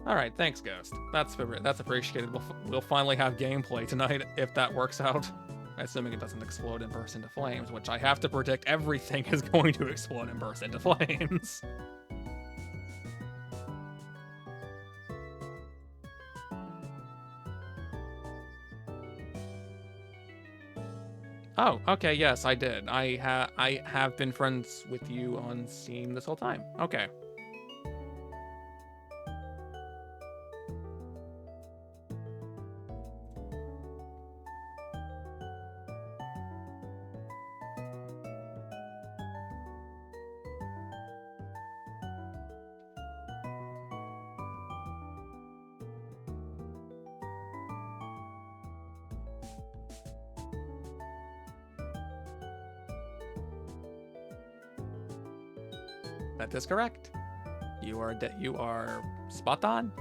Alright, thanks, Ghost. That's appreciated. We'll finally have gameplay tonight, if that works out. Assuming it doesn't explode and burst into flames, which I have to predict everything is going to explode and burst into flames. Oh, okay, yes, I did. I have been friends with you on Steam this whole time. Okay. That is correct. You are spot on.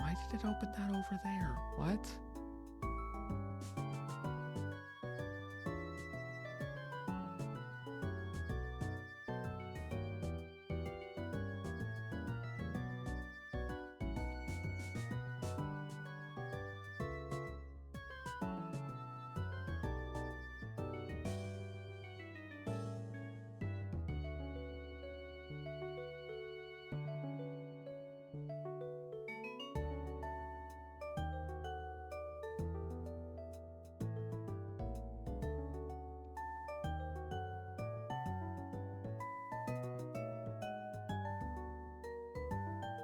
Why did it open that over there? What?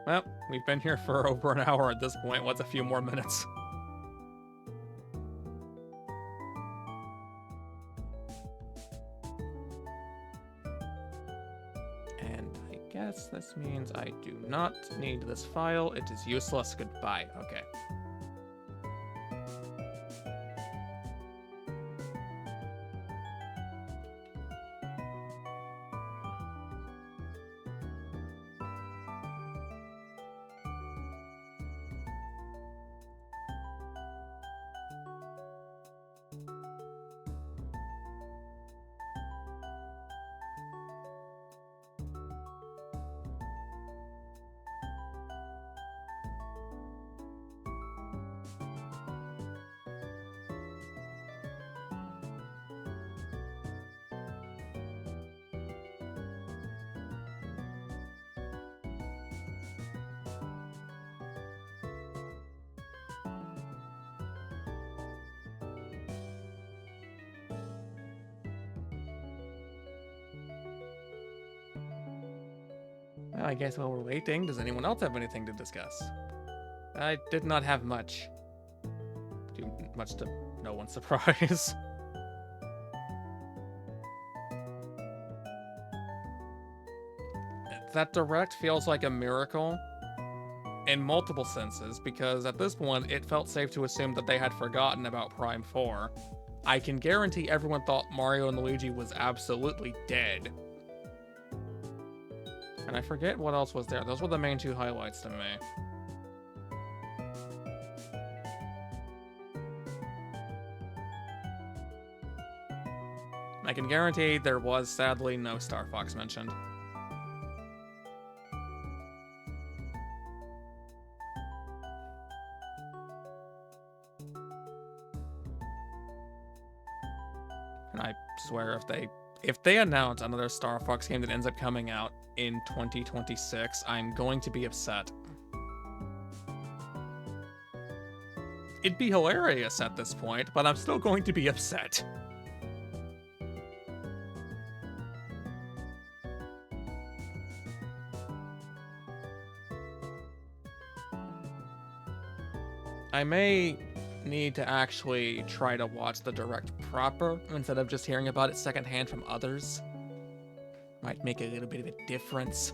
Well, we've been here for over an hour at this point. What's a few more minutes? And I guess this means I do not need this file. It is useless. Goodbye. Okay. Well, I guess while we're waiting, does anyone else have anything to discuss? I did not have much. Too much to no one's surprise. That direct feels like a miracle. in multiple senses, because at this point, it felt safe to assume that they had forgotten about Prime 4. I can guarantee everyone thought Mario and Luigi was absolutely dead. And I forget what else was there. Those were the main two highlights to me. I can guarantee there was, sadly, no Star Fox mentioned. And I swear if they announce another Star Fox game that ends up coming out in 2026, I'm going to be upset. It'd be hilarious at this point, but I'm still going to be upset. I may need to actually try to watch the direct proper instead of just hearing about it secondhand from others. Might make a little bit of a difference.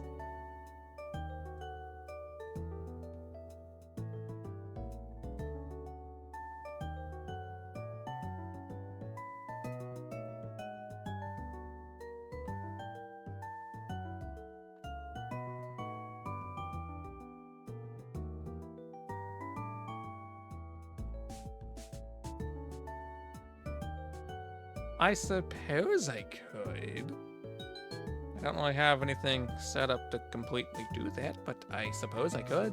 I suppose I could. I don't really have anything set up to completely do that, but I suppose I could.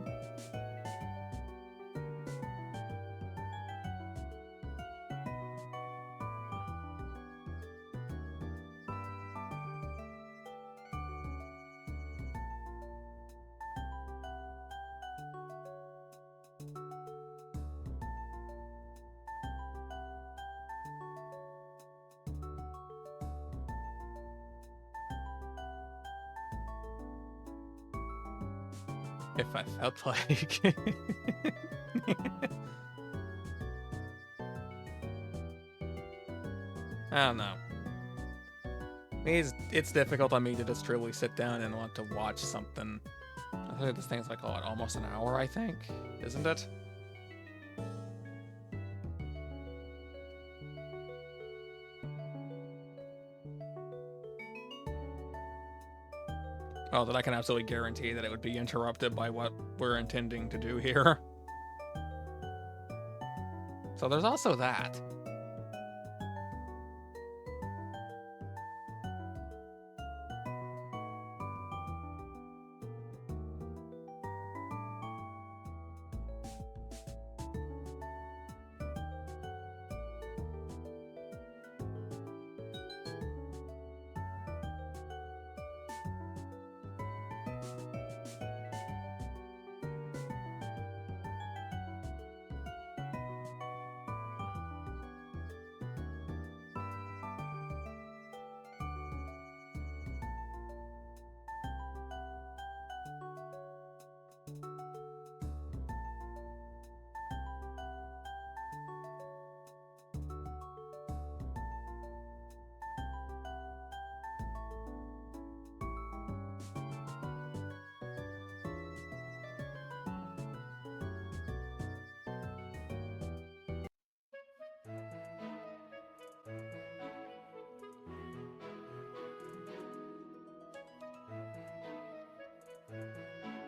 If I felt like. I don't know. It's difficult on me to just truly sit down and want to watch something. I think this thing's like almost an hour, I think, isn't it? Oh, that I can absolutely guarantee that it would be interrupted by what we're intending to do here. So there's also that.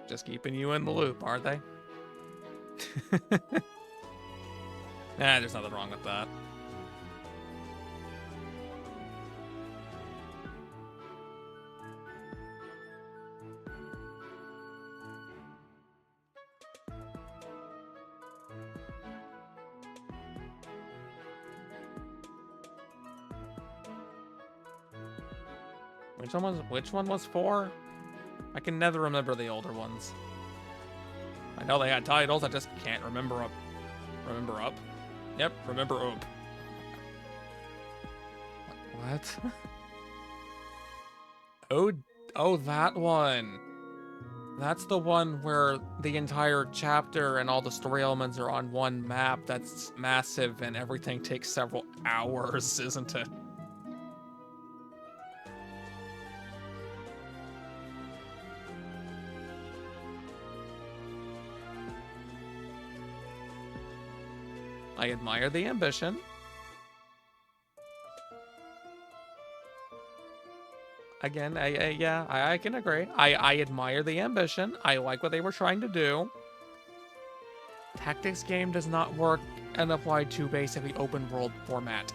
Just keeping you in the loop, are they? Nah, there's nothing wrong with that. Which one was 4? I can never remember the older ones. I know they had titles, I just can't remember up. Remember up? Yep, remember up. What? Oh, that one. That's the one where the entire chapter and all the story elements are on one map that's massive and everything takes several hours, isn't it? I admire the ambition. Again, I can agree. I admire the ambition. I like what they were trying to do. Tactics game does not work and apply to basically open world format.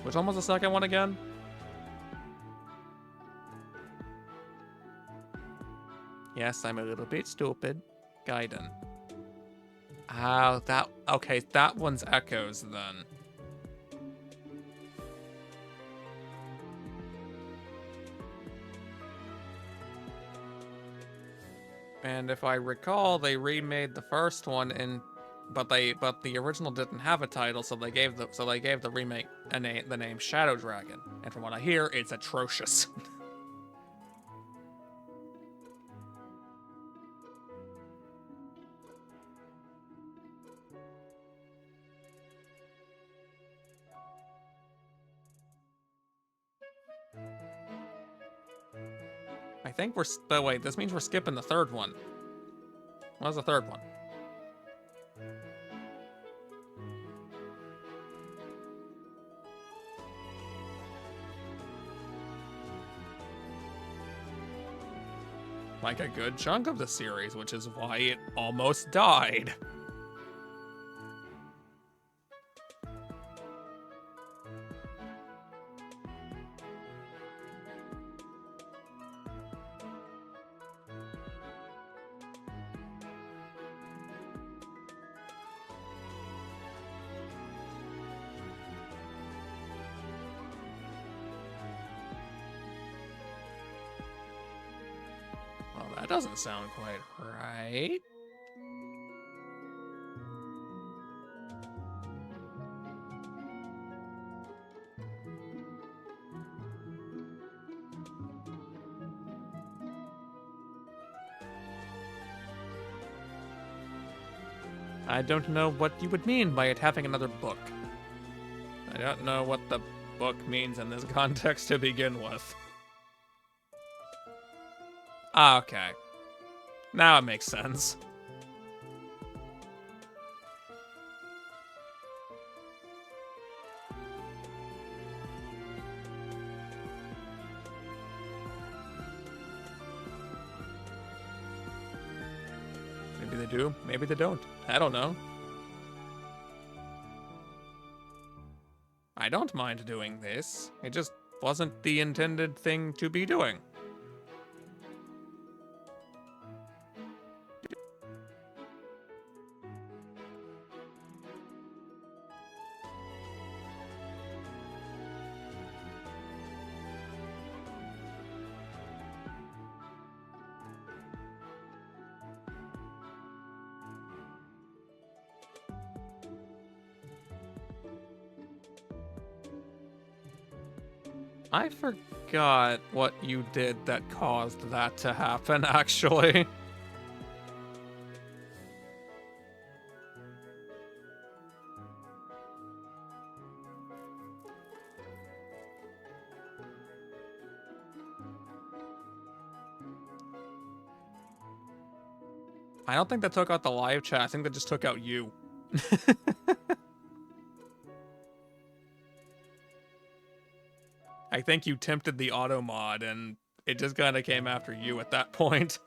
Which one was the second one again? Yes, I'm a little bit stupid. Gaiden. Oh, that... Okay, that one's Echoes, then. And if I recall, they remade the first one in... But the original didn't have a title, so they gave the remake the name Shadow Dragon. And from what I hear, it's atrocious. I think we're... But wait, this means we're skipping the third one. What was the third one? Like a good chunk of the series, which is why it almost died. Well, that doesn't sound quite right. I don't know what you would mean by it having another book. I don't know what the book means in this context to begin with. Ah, okay. Now it makes sense. Maybe they do, maybe they don't. I don't know. I don't mind doing this. It just wasn't the intended thing to be doing. I forgot what you did that caused that to happen, actually. I don't think that took out the live chat. I think that just took out you. I think you tempted the auto mod, and it just kind of came after you at that point.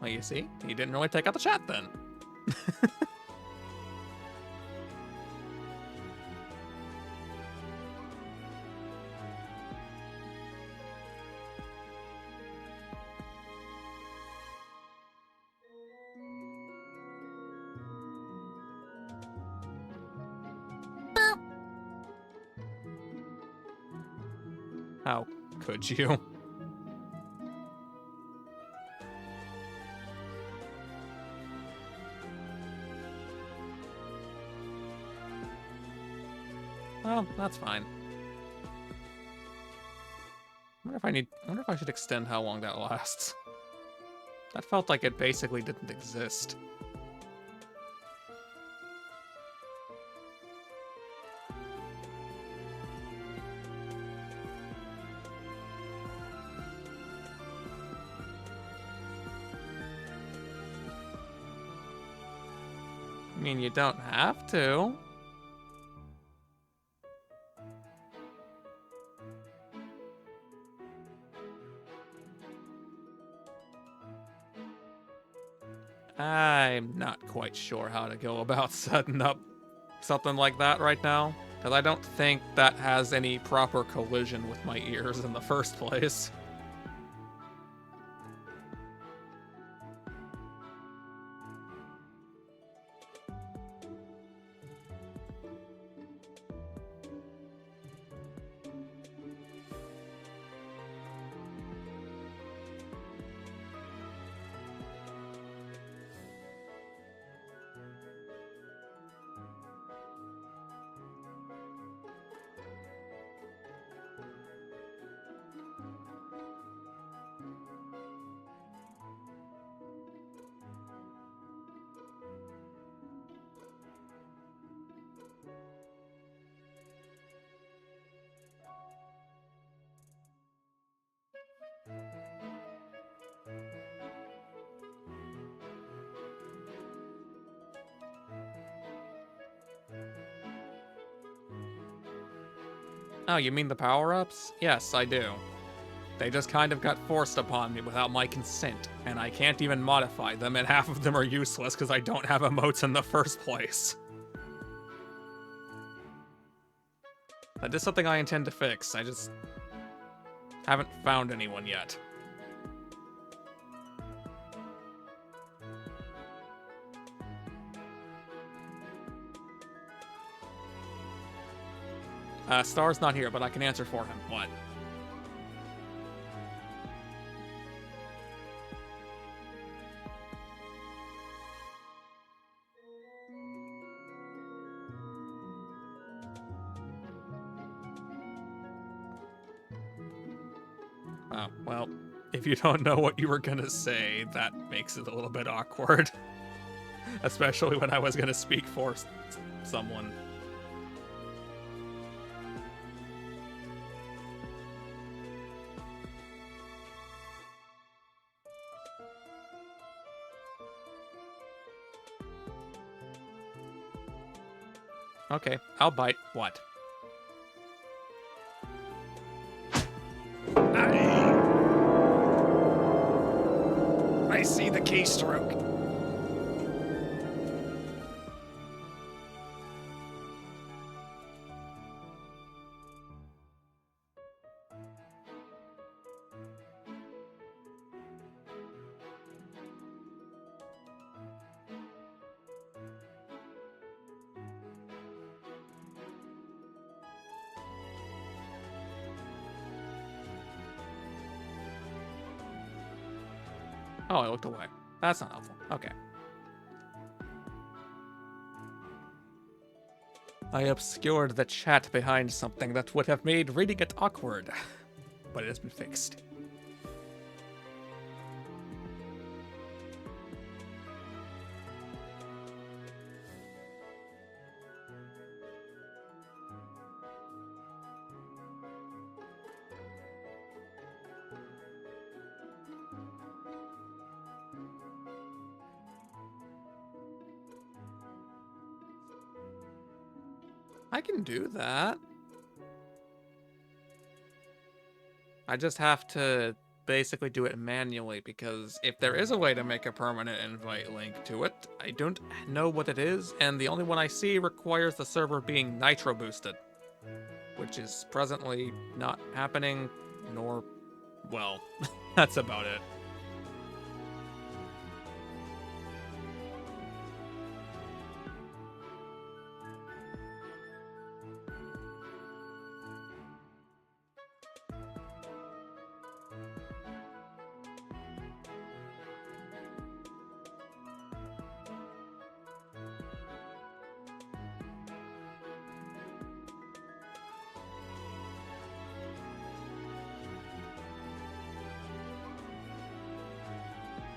Well, you see, you didn't really take out the chat then. How could you? Well, that's fine. I wonder if I should extend how long that lasts. That felt like it basically didn't exist. I mean, you don't have to. I'm not quite sure how to go about setting up something like that right now, because I don't think that has any proper collision with my ears in the first place. Oh, you mean the power-ups? Yes, I do. They just kind of got forced upon me without my consent, and I can't even modify them, and half of them are useless because I don't have emotes in the first place. That is something I intend to fix, I just haven't found anyone yet. Star's not here, but I can answer for him. What? Oh, well, if you don't know what you were gonna say, that makes it a little bit awkward. Especially when I was gonna speak for someone. Okay, I'll bite. What? I see the keystroke. Oh, I looked away. That's not helpful. Okay. I obscured the chat behind something that would have made reading it awkward, but it has been fixed. I can do that. I just have to basically do it manually because if there is a way to make a permanent invite link to it, I don't know what it is, and the only one I see requires the server being nitro boosted, which is presently not happening, nor, well, that's about it.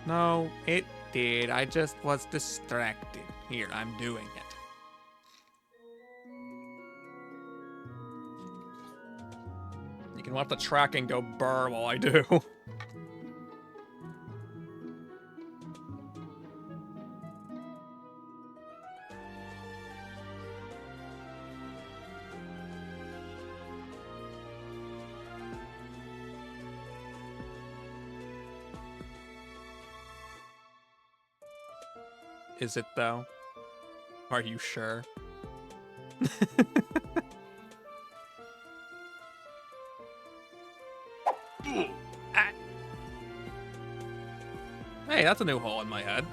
No, it did. I just was distracted. Here, I'm doing it. You can let the tracking go burr while I do. Is it, though? Are you sure? Ah. Hey, that's a new hole in my head.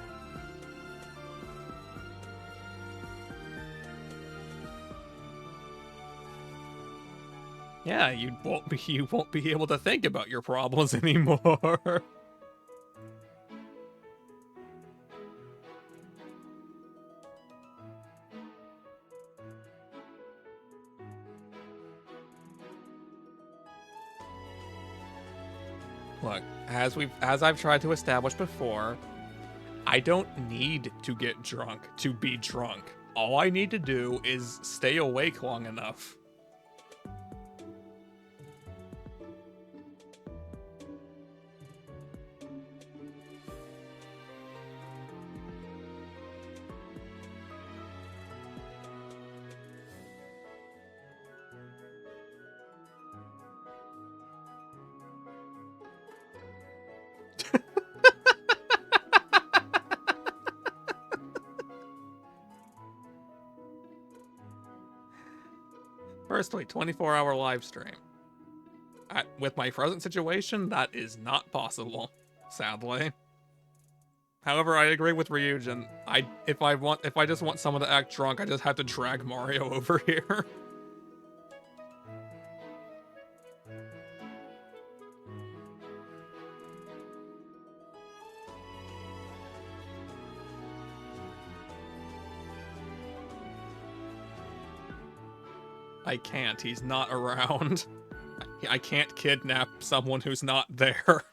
Yeah, you won't be able to think about your problems anymore. Look, as I've tried to establish before, I don't need to get drunk to be drunk. All I need to do is stay awake long enough. Firstly, 24-hour live stream. With my present situation, that is not possible, sadly. However, I agree with Ryujin. If I just want someone to act drunk, I just have to drag Mario over here. I can't. He's not around. I can't kidnap someone who's not there.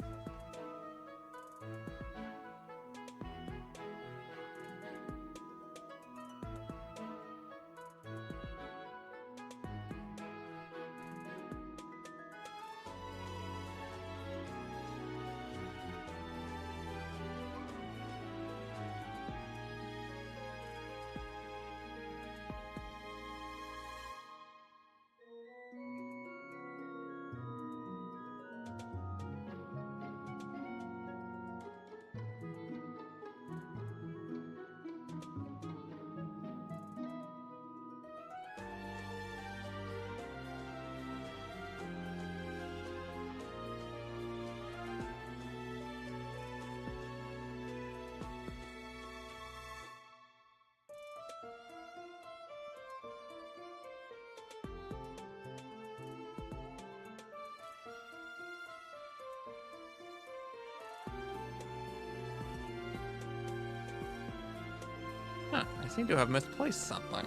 Huh, I seem to have misplaced something.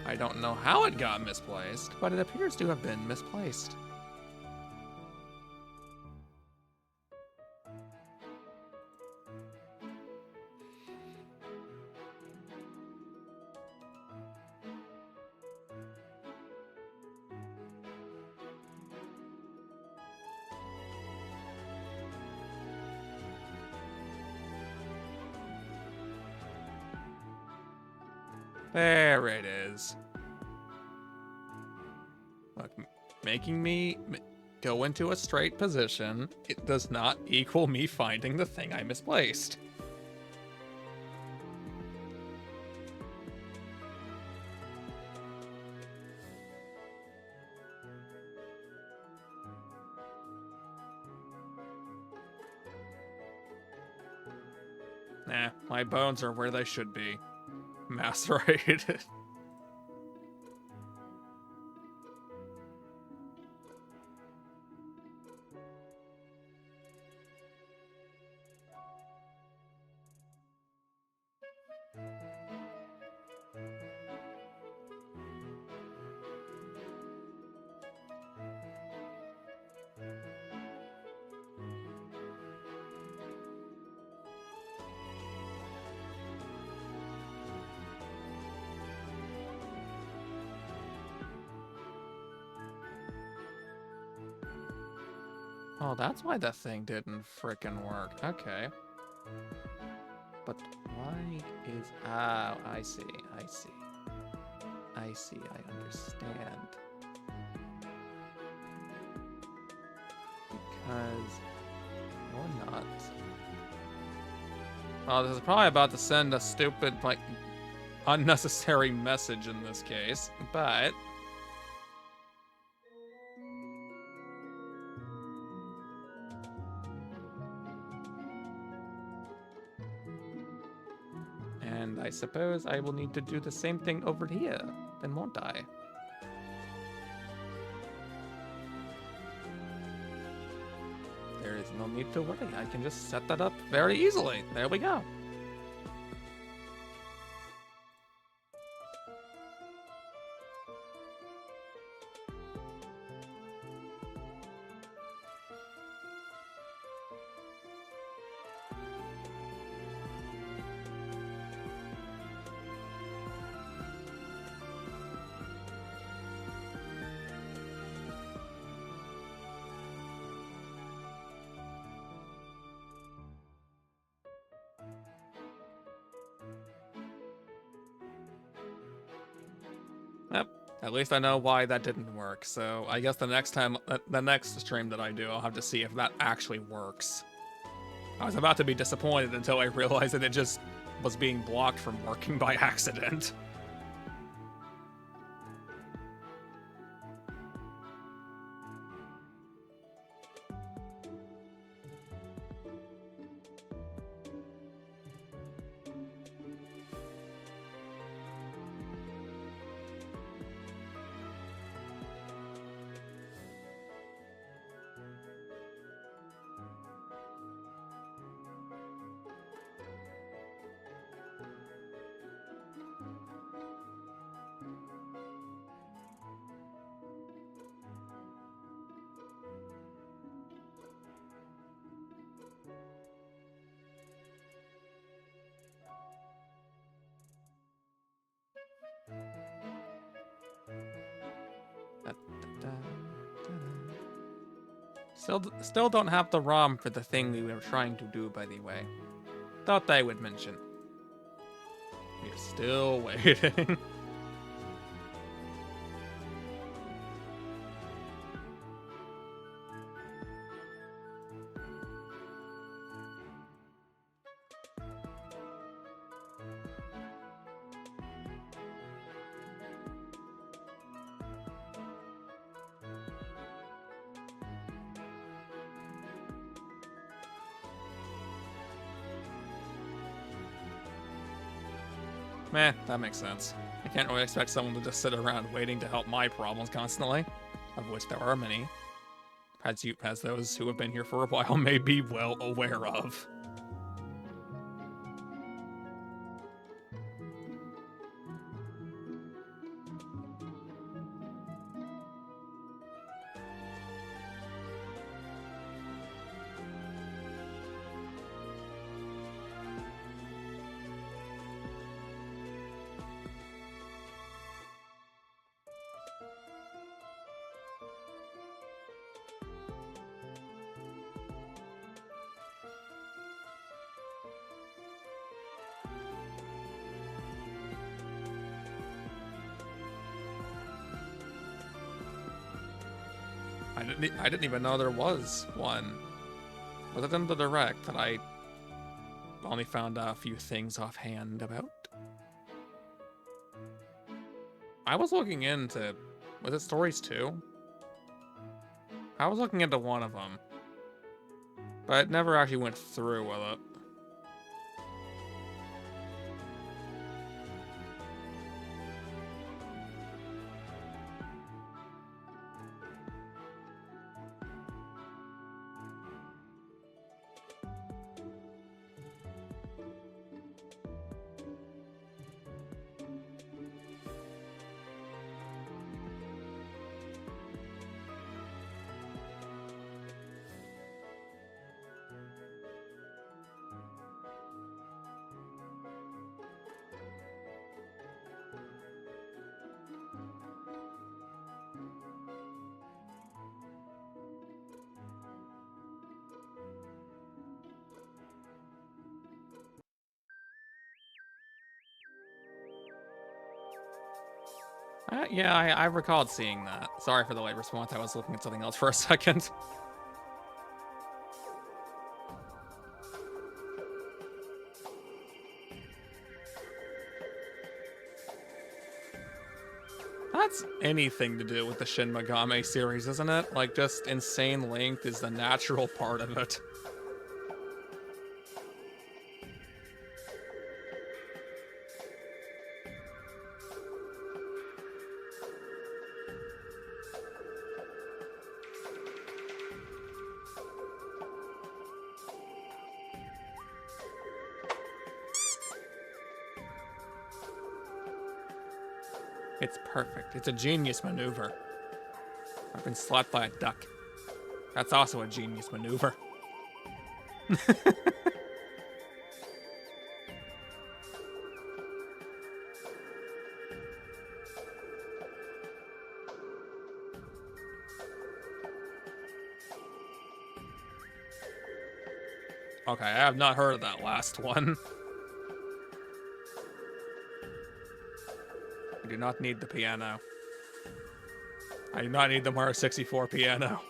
I don't know how it got misplaced, but it appears to have been misplaced. There it is. Look, making me go into a straight position, it does not equal me finding the thing I misplaced. Nah, my bones are where they should be. Macerated. Oh, that's why the thing didn't frickin' work. Okay. But why is... Oh, I see. I see. I see. I understand. Because... Or not. Oh, this is probably about to send a stupid, like, unnecessary message in this case, but... And I suppose I will need to do the same thing over here, then won't I? There is no need to worry, I can just set that up very easily. There we go. Yep. At least I know why that didn't work, so I guess the next time, the next stream that I do, I'll have to see if that actually works. I was about to be disappointed until I realized that it just was being blocked from working by accident. Still don't have the ROM for the thing we were trying to do, by the way. Thought I would mention. We're still waiting. Meh, that makes sense. I can't really expect someone to just sit around waiting to help my problems constantly, of which there are many, as those who have been here for a while may be well aware of. I didn't even know there was one. Other than the direct that I only found a few things offhand about. I was looking into... Was it Stories 2? I was looking into one of them. But it never actually went through with it. Yeah, I recalled seeing that. Sorry for the late response. I was looking at something else for a second. That's anything to do with the Shin Megami series, isn't it? Like, just insane length is the natural part of it. It's perfect. It's a genius maneuver. I've been slapped by a duck. That's also a genius maneuver. Okay, I have not heard of that last one. I do not need the piano. I do not need the Mario 64 piano.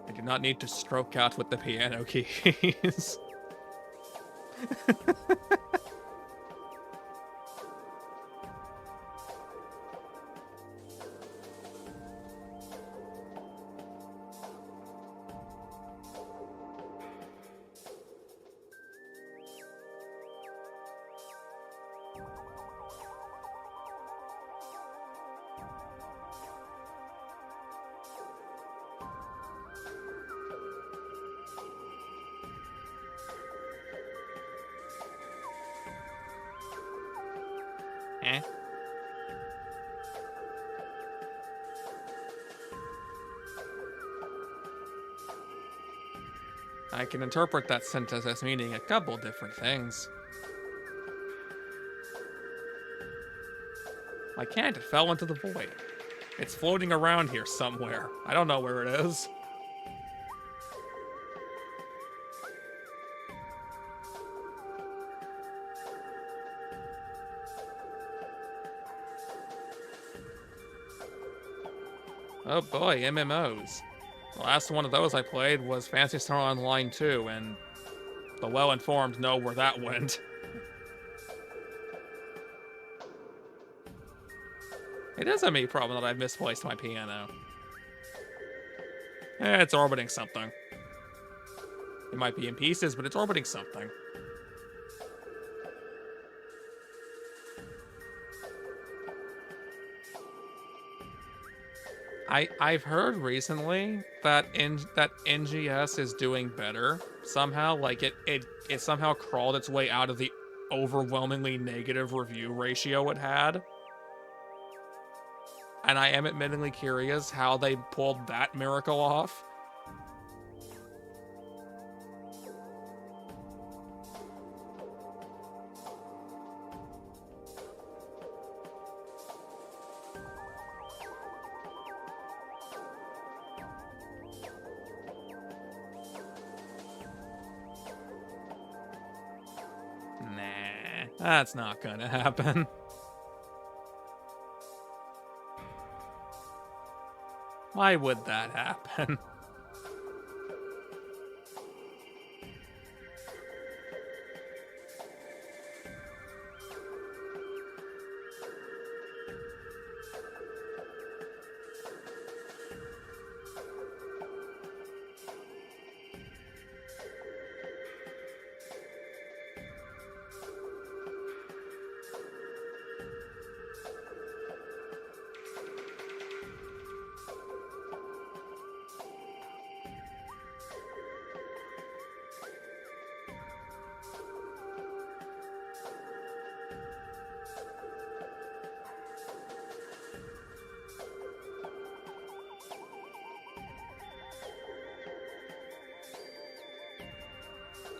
I do not need to stroke out with the piano keys. Eh? I can interpret that sentence as meaning a couple different things. I can't, it fell into the void. It's floating around here somewhere. I don't know where it is. Oh boy, MMOs. The last one of those I played was Phantasy Star Online 2, and the well-informed know where that went. It is a me problem that I've misplaced my piano. It's orbiting something. It might be in pieces, but it's orbiting something. I've heard recently that NGS is doing better somehow. Like it somehow crawled its way out of the overwhelmingly negative review ratio it had. And I am admittedly curious how they pulled that miracle off. Nah, that's not gonna happen. Why would that happen?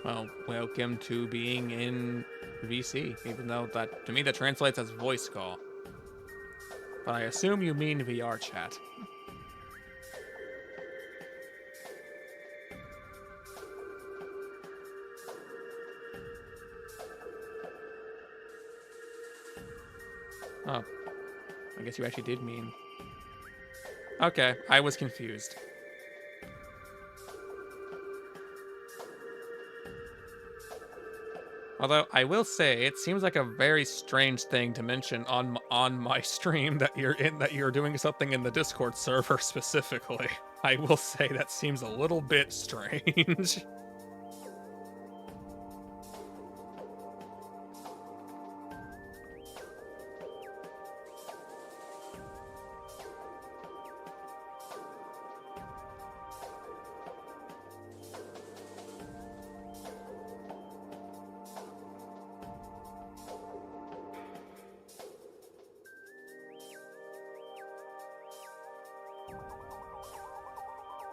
Well, welcome to being in VC, even though that, to me, that translates as voice call. But I assume you mean VR chat. Oh, I guess you actually did mean. Okay, I was confused. Although I will say, it seems like a very strange thing to mention on my stream that you're doing something in the Discord server specifically. I will say that seems a little bit strange.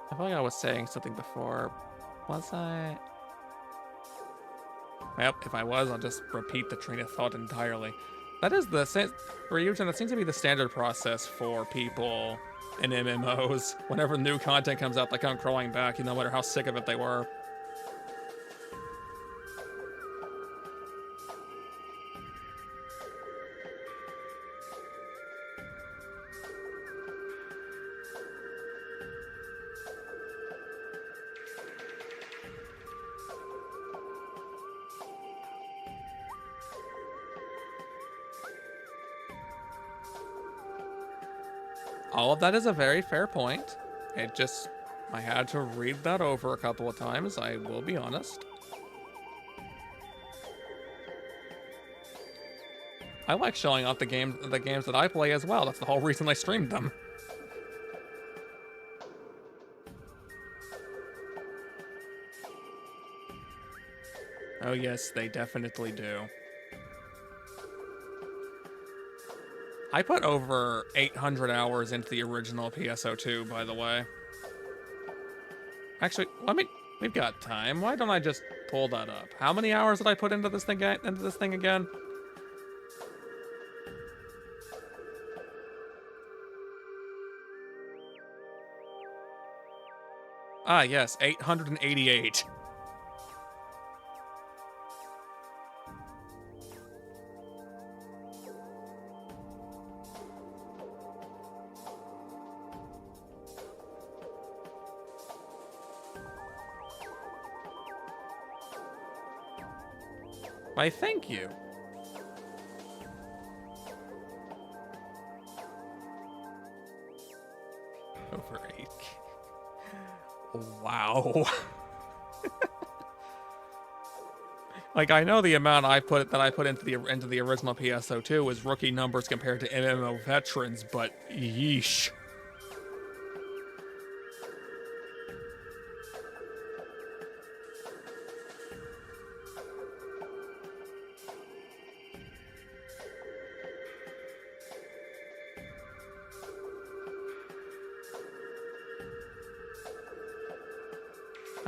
I feel like I was saying something before. Was I? Well, if I was, I'll just repeat the train of thought entirely. That is the Ryujin, that seems to be the standard process for people in MMOs. Whenever new content comes out, they come crawling back, no matter how sick of it they were. All of that is a very fair point. I had to read that over a couple of times, I will be honest. I like showing off the games that I play as well. That's the whole reason I streamed them. Oh yes, they definitely do. I put over 800 hours into the original PSO2, by the way. Actually, we've got time. Why don't I just pull that up? How many hours did I put into this thing again? Ah, yes, 888. Why, thank you. Over 8. Wow. Like, I know the amount I put into the original PSO2 was rookie numbers compared to MMO veterans, but yeesh.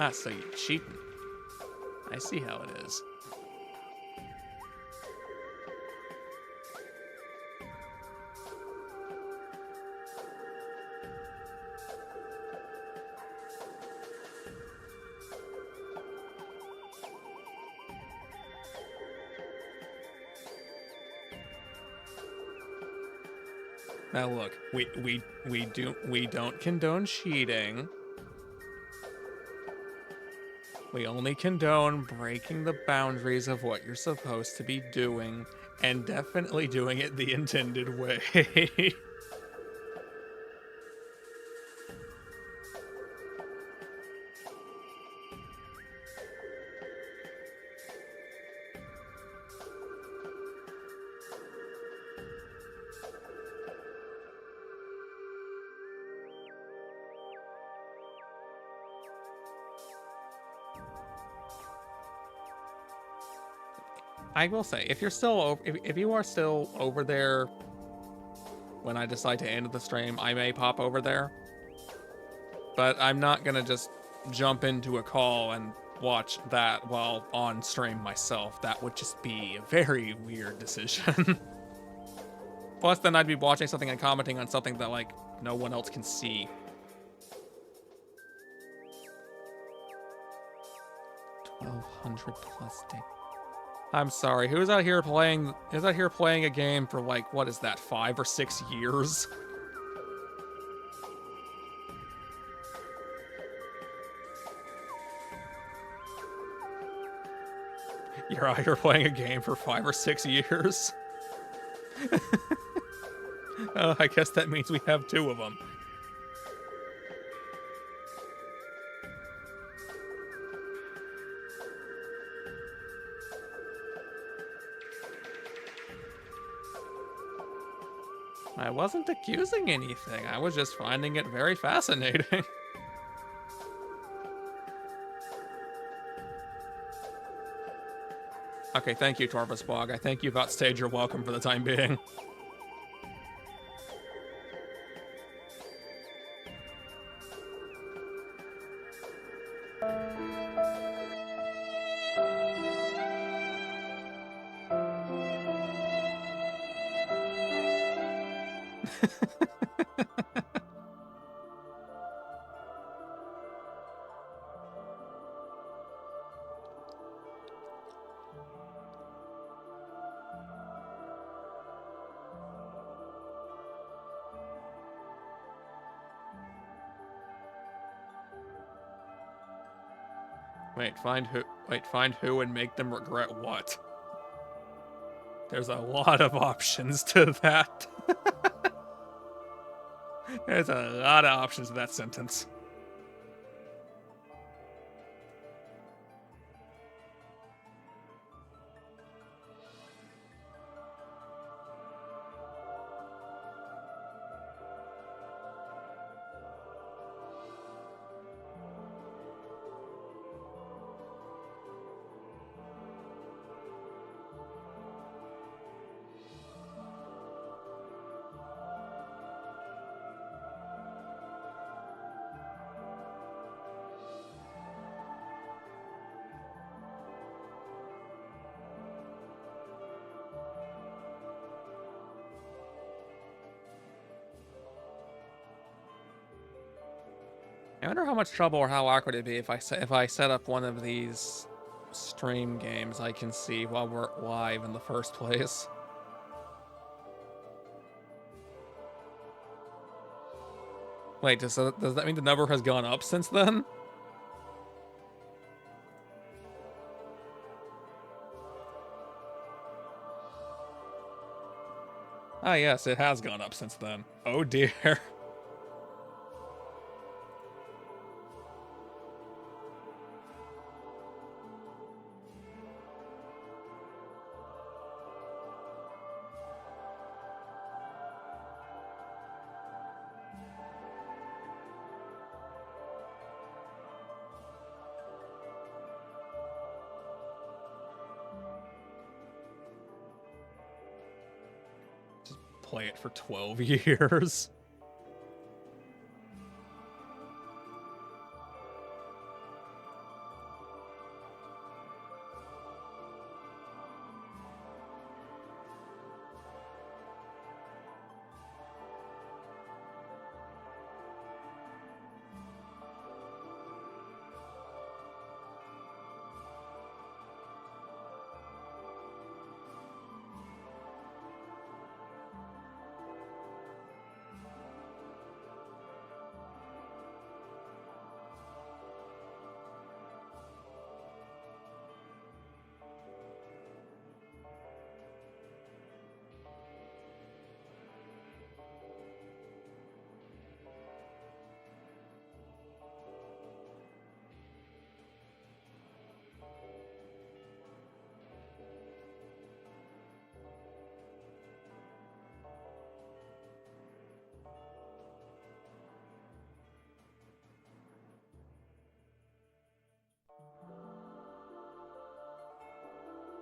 Ah, so you're cheating. I see how it is. Now look, we don't condone cheating. We only condone breaking the boundaries of what you're supposed to be doing, and definitely doing it the intended way. I will say, if you are still over there when I decide to end the stream, I may pop over there. But I'm not gonna just jump into a call and watch that while on stream myself. That would just be a very weird decision. Plus, then I'd be watching something and commenting on something that, like, no one else can see. 1,200 plus days. I'm sorry, who's out here playing a game for, like, what is that, 5 or 6 years? You're out here playing a game for 5 or 6 years? Oh, I guess that means we have 2 of them. I wasn't accusing anything. I was just finding it very fascinating. Okay, thank you, Torvus Bog. I thank you about stage. You're welcome for the time being. Find who and make them regret what? There's a lot of options to that. There's a lot of options to that sentence. I wonder how much trouble or how awkward it'd be if I set up one of these stream games I can see while we're live in the first place. Wait, does that mean the number has gone up since then? Ah, yes, it has gone up since then. Oh dear. Play it for 12 years.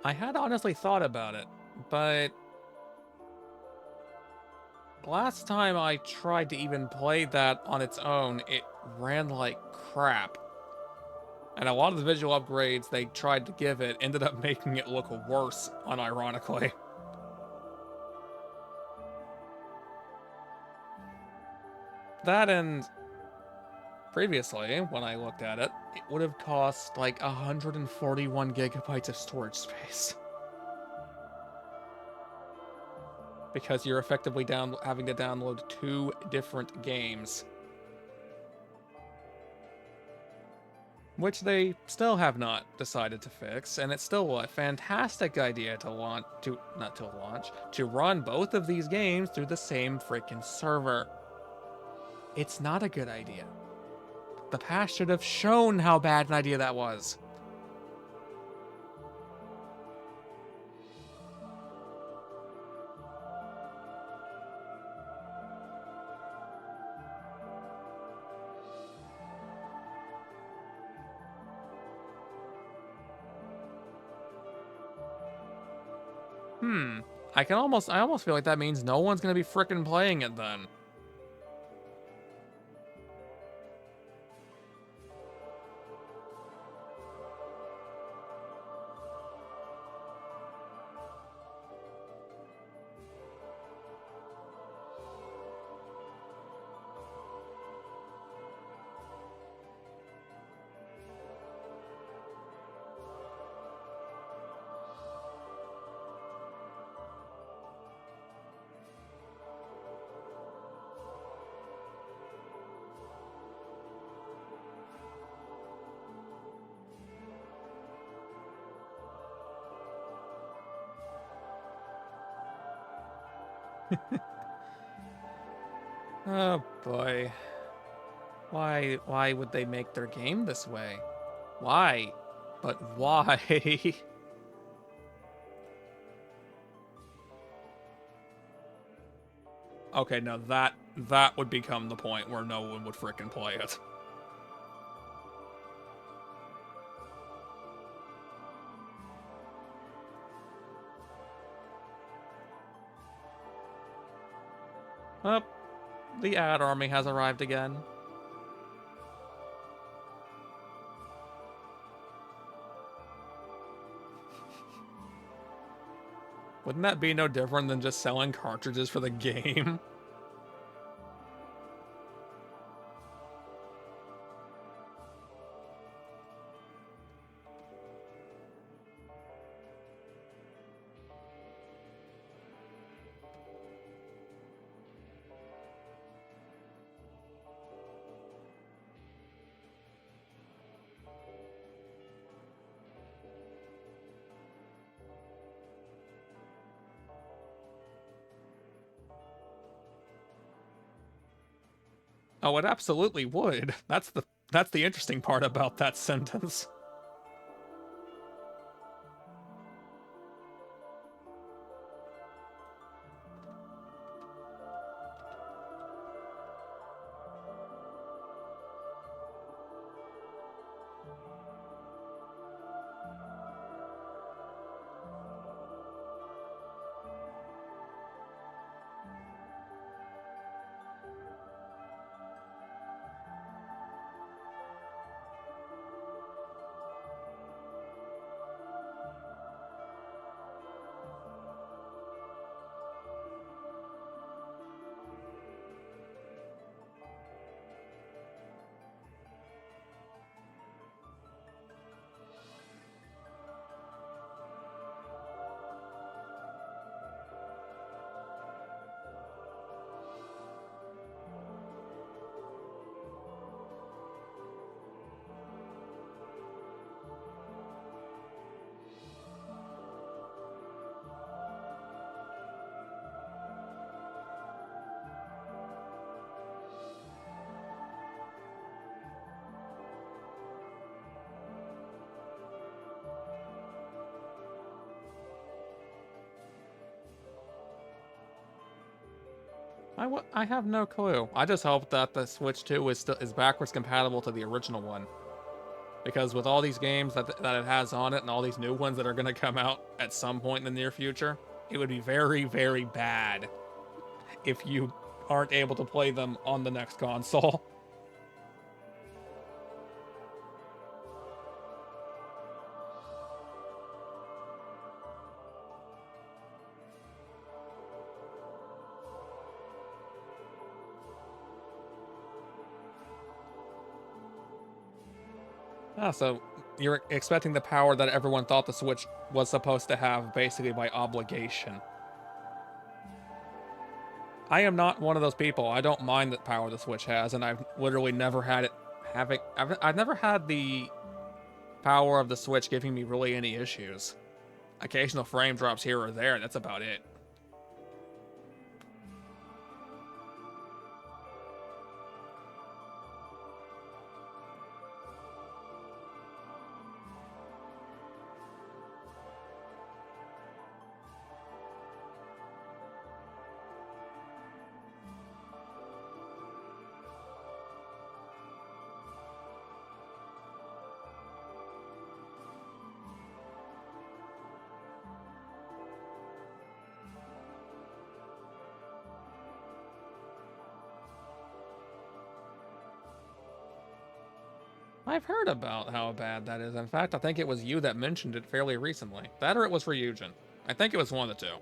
I had honestly thought about it, but last time I tried to even play that on its own, it ran like crap. And a lot of the visual upgrades they tried to give it ended up making it look worse, unironically. That, and previously, when I looked at it, it would have cost like 141 gigabytes of storage space. Because you're effectively having to download 2 different games. Which they still have not decided to fix, and it's still a fantastic idea to run both of these games through the same freaking server. It's not a good idea. The past should have shown how bad an idea that was. I almost feel like that means no one's gonna be frickin' playing it then. Oh boy. Why would they make their game this way? Why? But why? Okay, now that would become the point where no one would frickin' play it. Oh, the ad army has arrived again. Wouldn't that be no different than just selling cartridges for the game? Oh, it absolutely would. That's the interesting part about that sentence. I have no clue. I just hope that the Switch 2 is backwards compatible to the original one. Because with all these games that it has on it and all these new ones that are going to come out at some point in the near future, it would be very, very bad if you aren't able to play them on the next console. Ah, so you're expecting the power that everyone thought the Switch was supposed to have basically by obligation. I am not one of those people. I don't mind the power the Switch has, and I've literally never had it having... I've never had the power of the Switch giving me really any issues. Occasional frame drops here or there, that's about it. I've heard about how bad that is. In fact, I think it was you that mentioned it fairly recently. That or it was Ryujin. I think it was one of the two.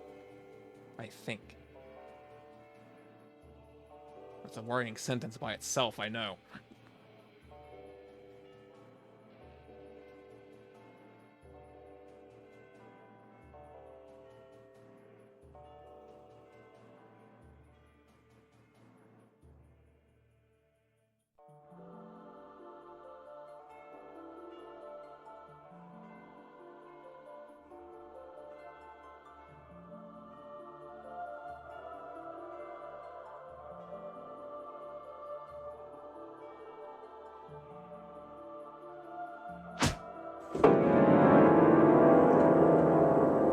I think. That's a worrying sentence by itself, I know.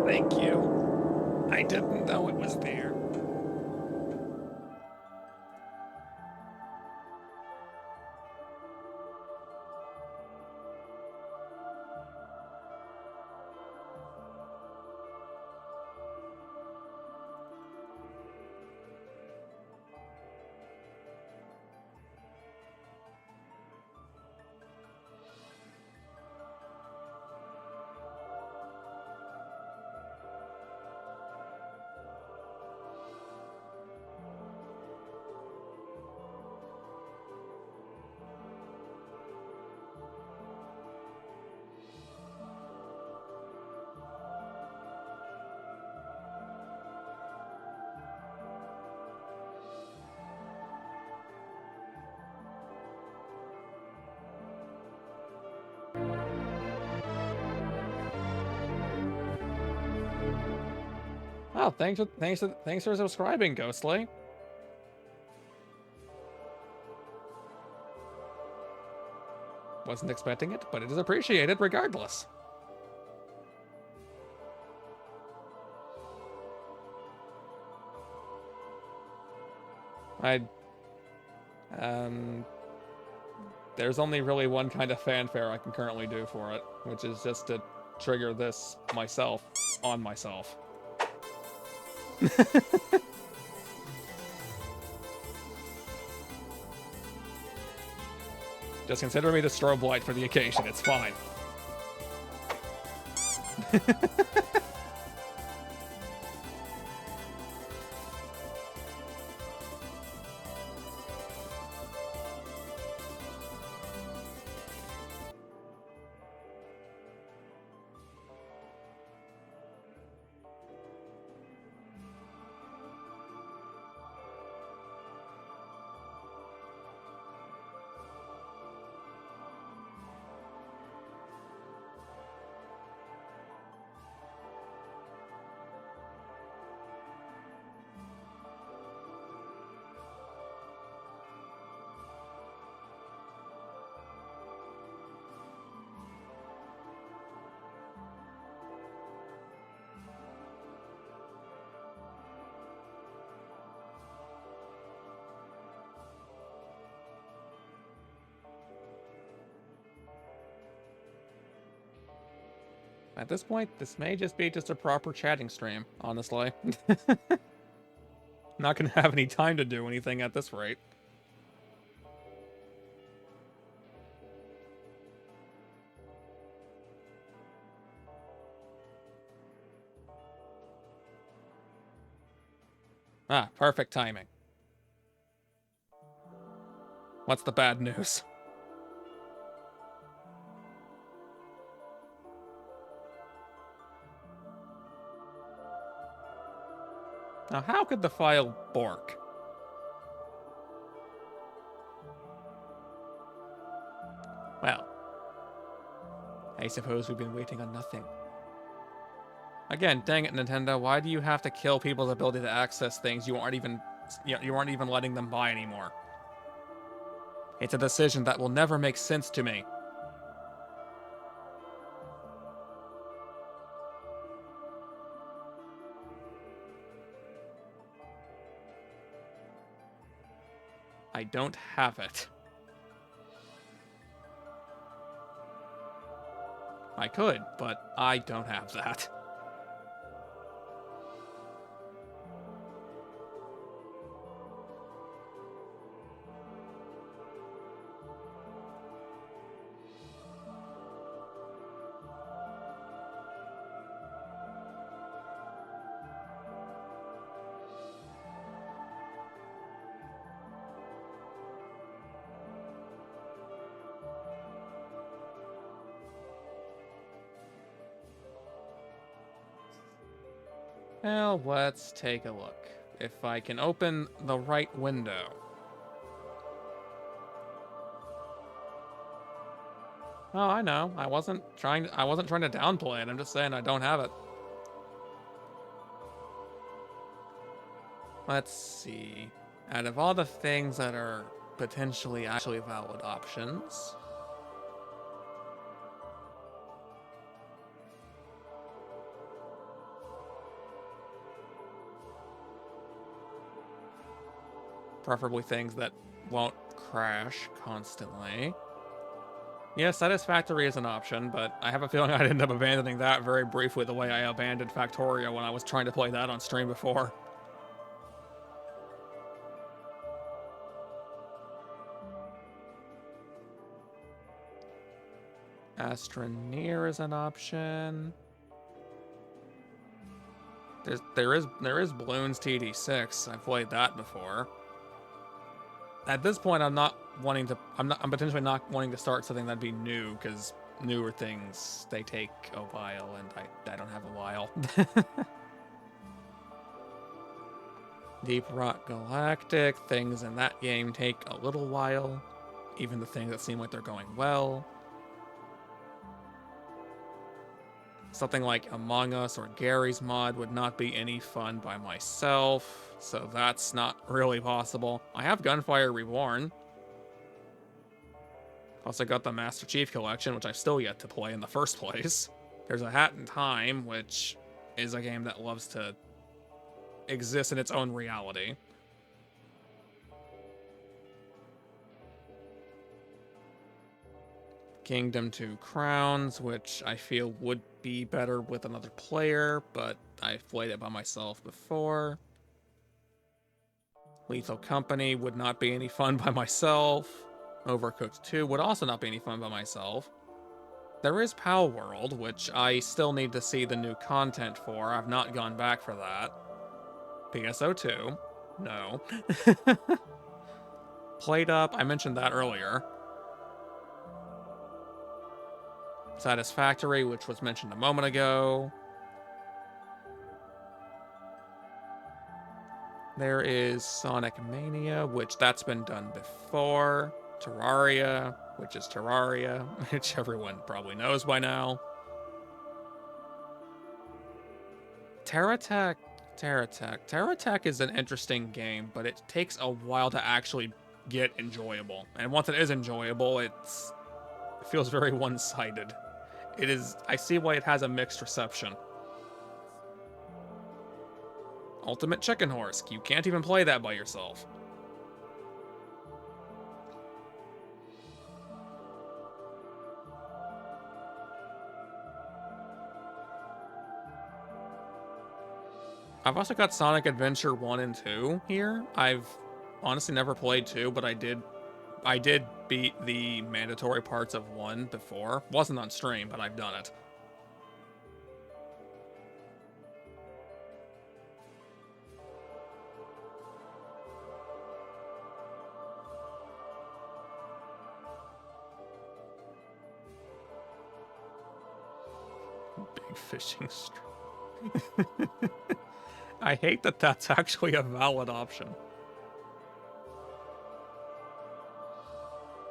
Thank you. I didn't know it was there. Oh, thanks for subscribing, Ghostly. Wasn't expecting it, but it is appreciated regardless. There's only really one kind of fanfare I can currently do for it, which is just to trigger this myself on myself. Just consider me the strobe light for the occasion, it's fine. At this point, this may just be just a proper chatting stream, honestly. Not gonna have any time to do anything at this rate. Ah, perfect timing. What's the bad news? Now, how could the file bork? Well, I suppose we've been waiting on nothing. Again, dang it, Nintendo, why do you have to kill people's ability to access things you aren't even letting them buy anymore? It's a decision that will never make sense to me. I don't have it. I could, but I don't have that. Well, let's take a look. If I can open the right window. Oh, I know. I wasn't trying to downplay it. I'm just saying I don't have it. Let's see. Out of all the things that are potentially actually valid options, preferably things that won't crash constantly. Yeah, Satisfactory is an option, but I have a feeling I'd end up abandoning that very briefly the way I abandoned Factorio when I was trying to play that on stream before. Astroneer is an option. There is Bloons TD6. I've played that before. At this point, I'm potentially not wanting to start something that'd be new, because newer things, they take a while, and I don't have a while. Deep Rock Galactic, things in that game take a little while, even the things that seem like they're going well. Something like Among Us or Gary's Mod would not be any fun by myself, so that's not really possible. I have Gunfire Reborn. Plus, I got the Master Chief Collection, which I've still yet to play in the first place. There's A Hat in Time, which is a game that loves to exist in its own reality. Kingdom 2 Crowns, which I feel would be better with another player, but I've played it by myself before. Lethal Company would not be any fun by myself. Overcooked 2 would also not be any fun by myself. There is Palworld, which I still need to see the new content for. I've not gone back for that. PSO2, no. PlateUp, I mentioned that earlier. Satisfactory, which was mentioned a moment ago. There is Sonic Mania, which that's been done before. Terraria, which is Terraria, which everyone probably knows by now. TerraTech is an interesting game, but it takes a while to actually get enjoyable. And once it is enjoyable, it feels very one-sided. I see why it has a mixed reception. Ultimate Chicken Horse, you can't even play that by yourself. I've also got Sonic Adventure 1 and 2 here. I've honestly never played 2, but I did beat the mandatory parts of 1 before. Wasn't on stream, but I've done it. Big fishing string. I hate that that's actually a valid option.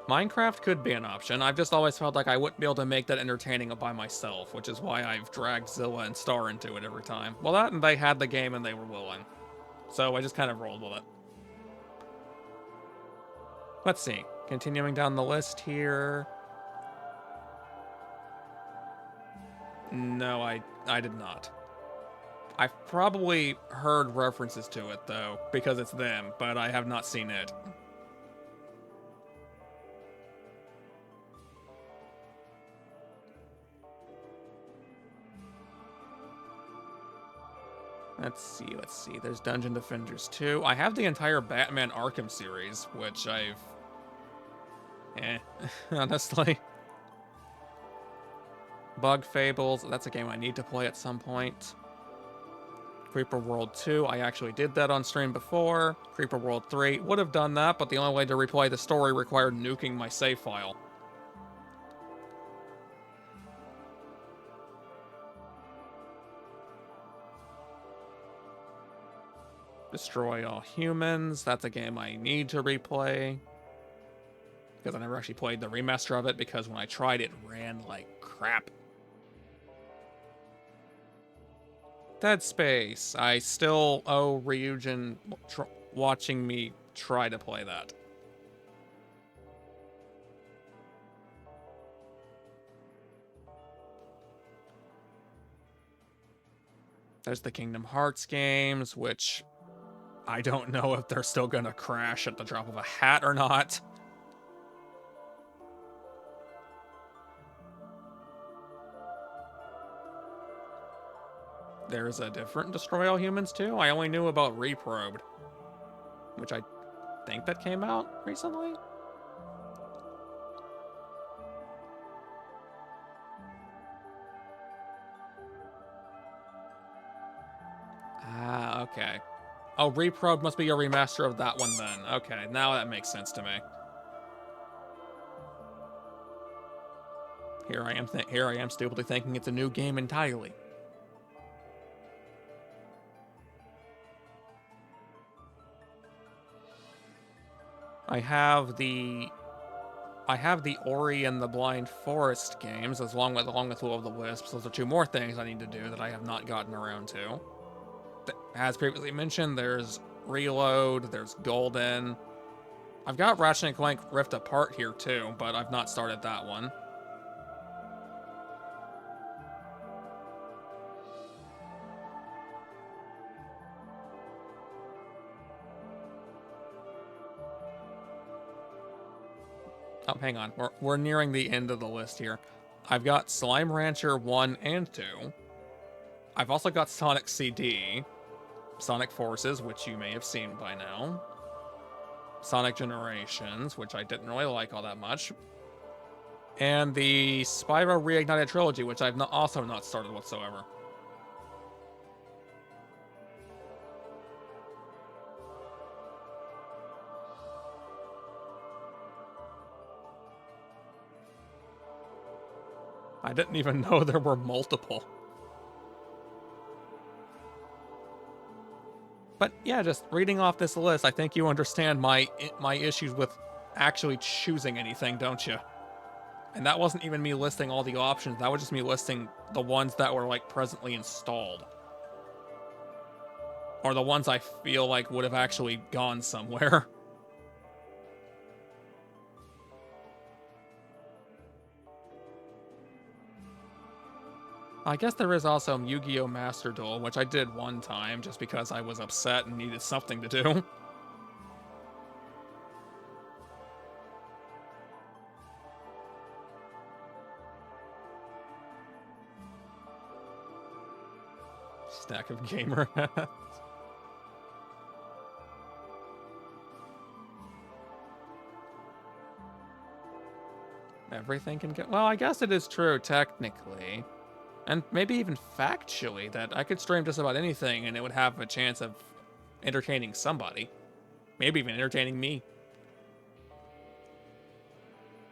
Minecraft could be an option. I've just always felt like I wouldn't be able to make that entertaining by myself, which is why I've dragged Zilla and Star into it every time. Well, that and they had the game and they were willing. So I just kind of rolled with it. Let's see. Continuing down the list here. No, I did not. I've probably heard references to it, though, because it's them, but I have not seen it. Let's see. There's Dungeon Defenders 2. I have the entire Batman Arkham series, which I've... honestly. Bug Fables, that's a game I need to play at some point. Creeper World 2, I actually did that on stream before. Creeper World 3, would have done that, but the only way to replay the story required nuking my save file. Destroy All Humans, that's a game I need to replay. Because I never actually played the remaster of it, because when I tried it ran like crap. Dead Space, I still owe Ryujin watching me try to play that. There's the Kingdom Hearts games, which I don't know if they're still gonna crash at the drop of a hat or not. There's a different Destroy All Humans too. I only knew about Reprobed, which I think that came out recently. Ah, okay. Oh, Reprobed must be a remaster of that one then. Okay, now that makes sense to me. Here I am stupidly thinking it's a new game entirely. I have the Ori and the Blind Forest games, along with Will of the Wisps. Those are two more things I need to do that I have not gotten around to. As previously mentioned, there's Reload, there's Golden. I've got Ratchet & Clank Rift Apart here too, but I've not started that one. Oh, hang on. We're nearing the end of the list here. I've got Slime Rancher 1 and 2. I've also got Sonic CD, Sonic Forces, which you may have seen by now, Sonic Generations, which I didn't really like all that much, and the Spyro Reignited Trilogy, which I've also not started whatsoever. I didn't even know there were multiple. But yeah, just reading off this list, I think you understand my issues with actually choosing anything, don't you? And that wasn't even me listing all the options, that was just me listing the ones that were, like, presently installed. Or the ones I feel like would have actually gone somewhere. I guess there is also Yu-Gi-Oh! Master Duel, which I did one time just because I was upset and needed something to do. Stack of gamer hats. Everything can get... Well, I guess it is true, technically. And maybe even factually, that I could stream just about anything and it would have a chance of entertaining somebody. Maybe even entertaining me.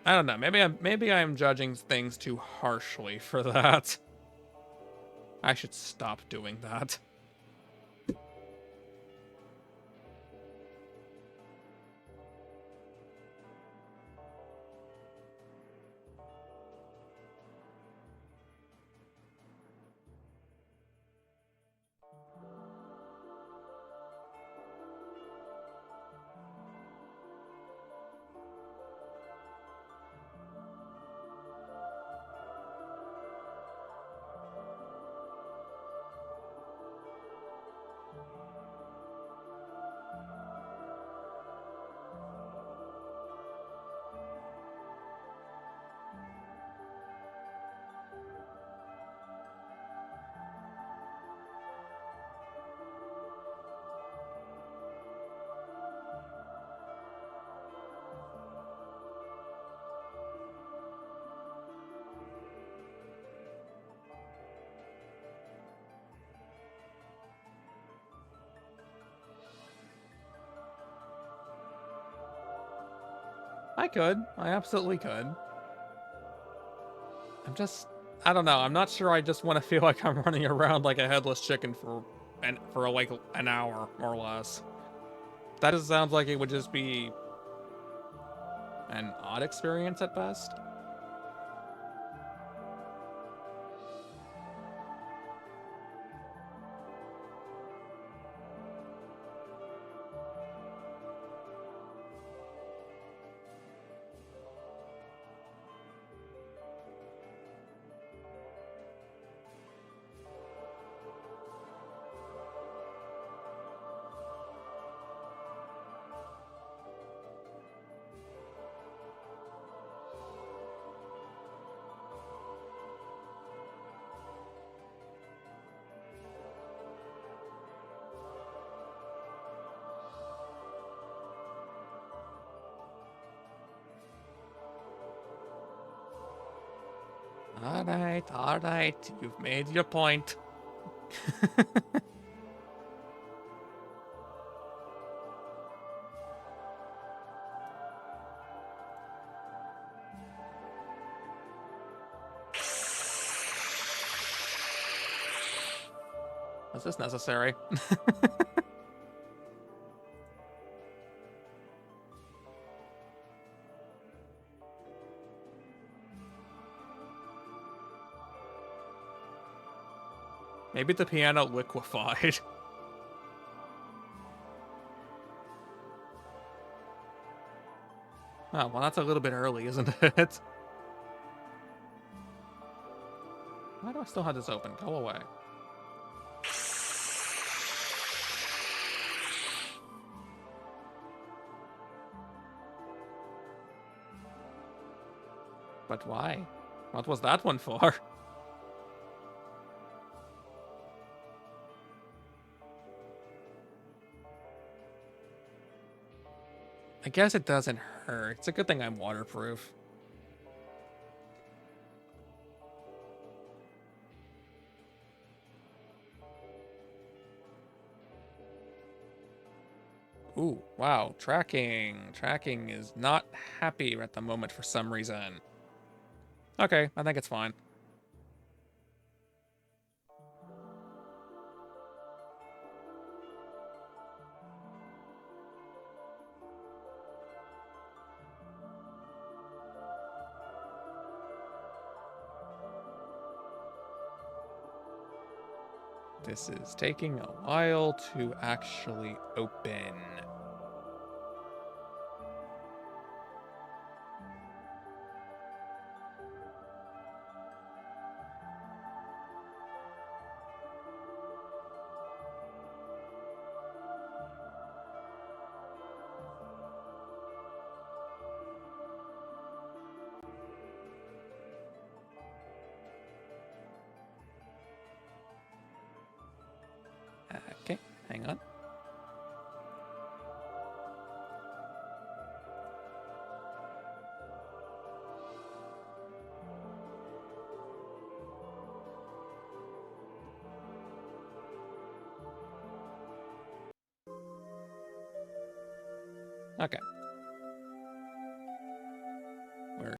I don't know. Maybe I'm judging things too harshly for that. I should stop doing that. I could. I absolutely could. I don't know. I'm not sure I just want to feel like I'm running around like a headless chicken for like an hour or less. That just sounds like it would just be an odd experience at best. All right. You've made your point. Was this necessary? Maybe the piano liquefied. Oh, well, that's a little bit early, isn't it? Why do I still have this open? Go away. But why? What was that one for? I guess it doesn't hurt. It's a good thing I'm waterproof. Ooh, wow. Tracking. Tracking is not happy at the moment for some reason. Okay, I think it's fine. This is taking a while to actually open. Okay, hang on. Okay,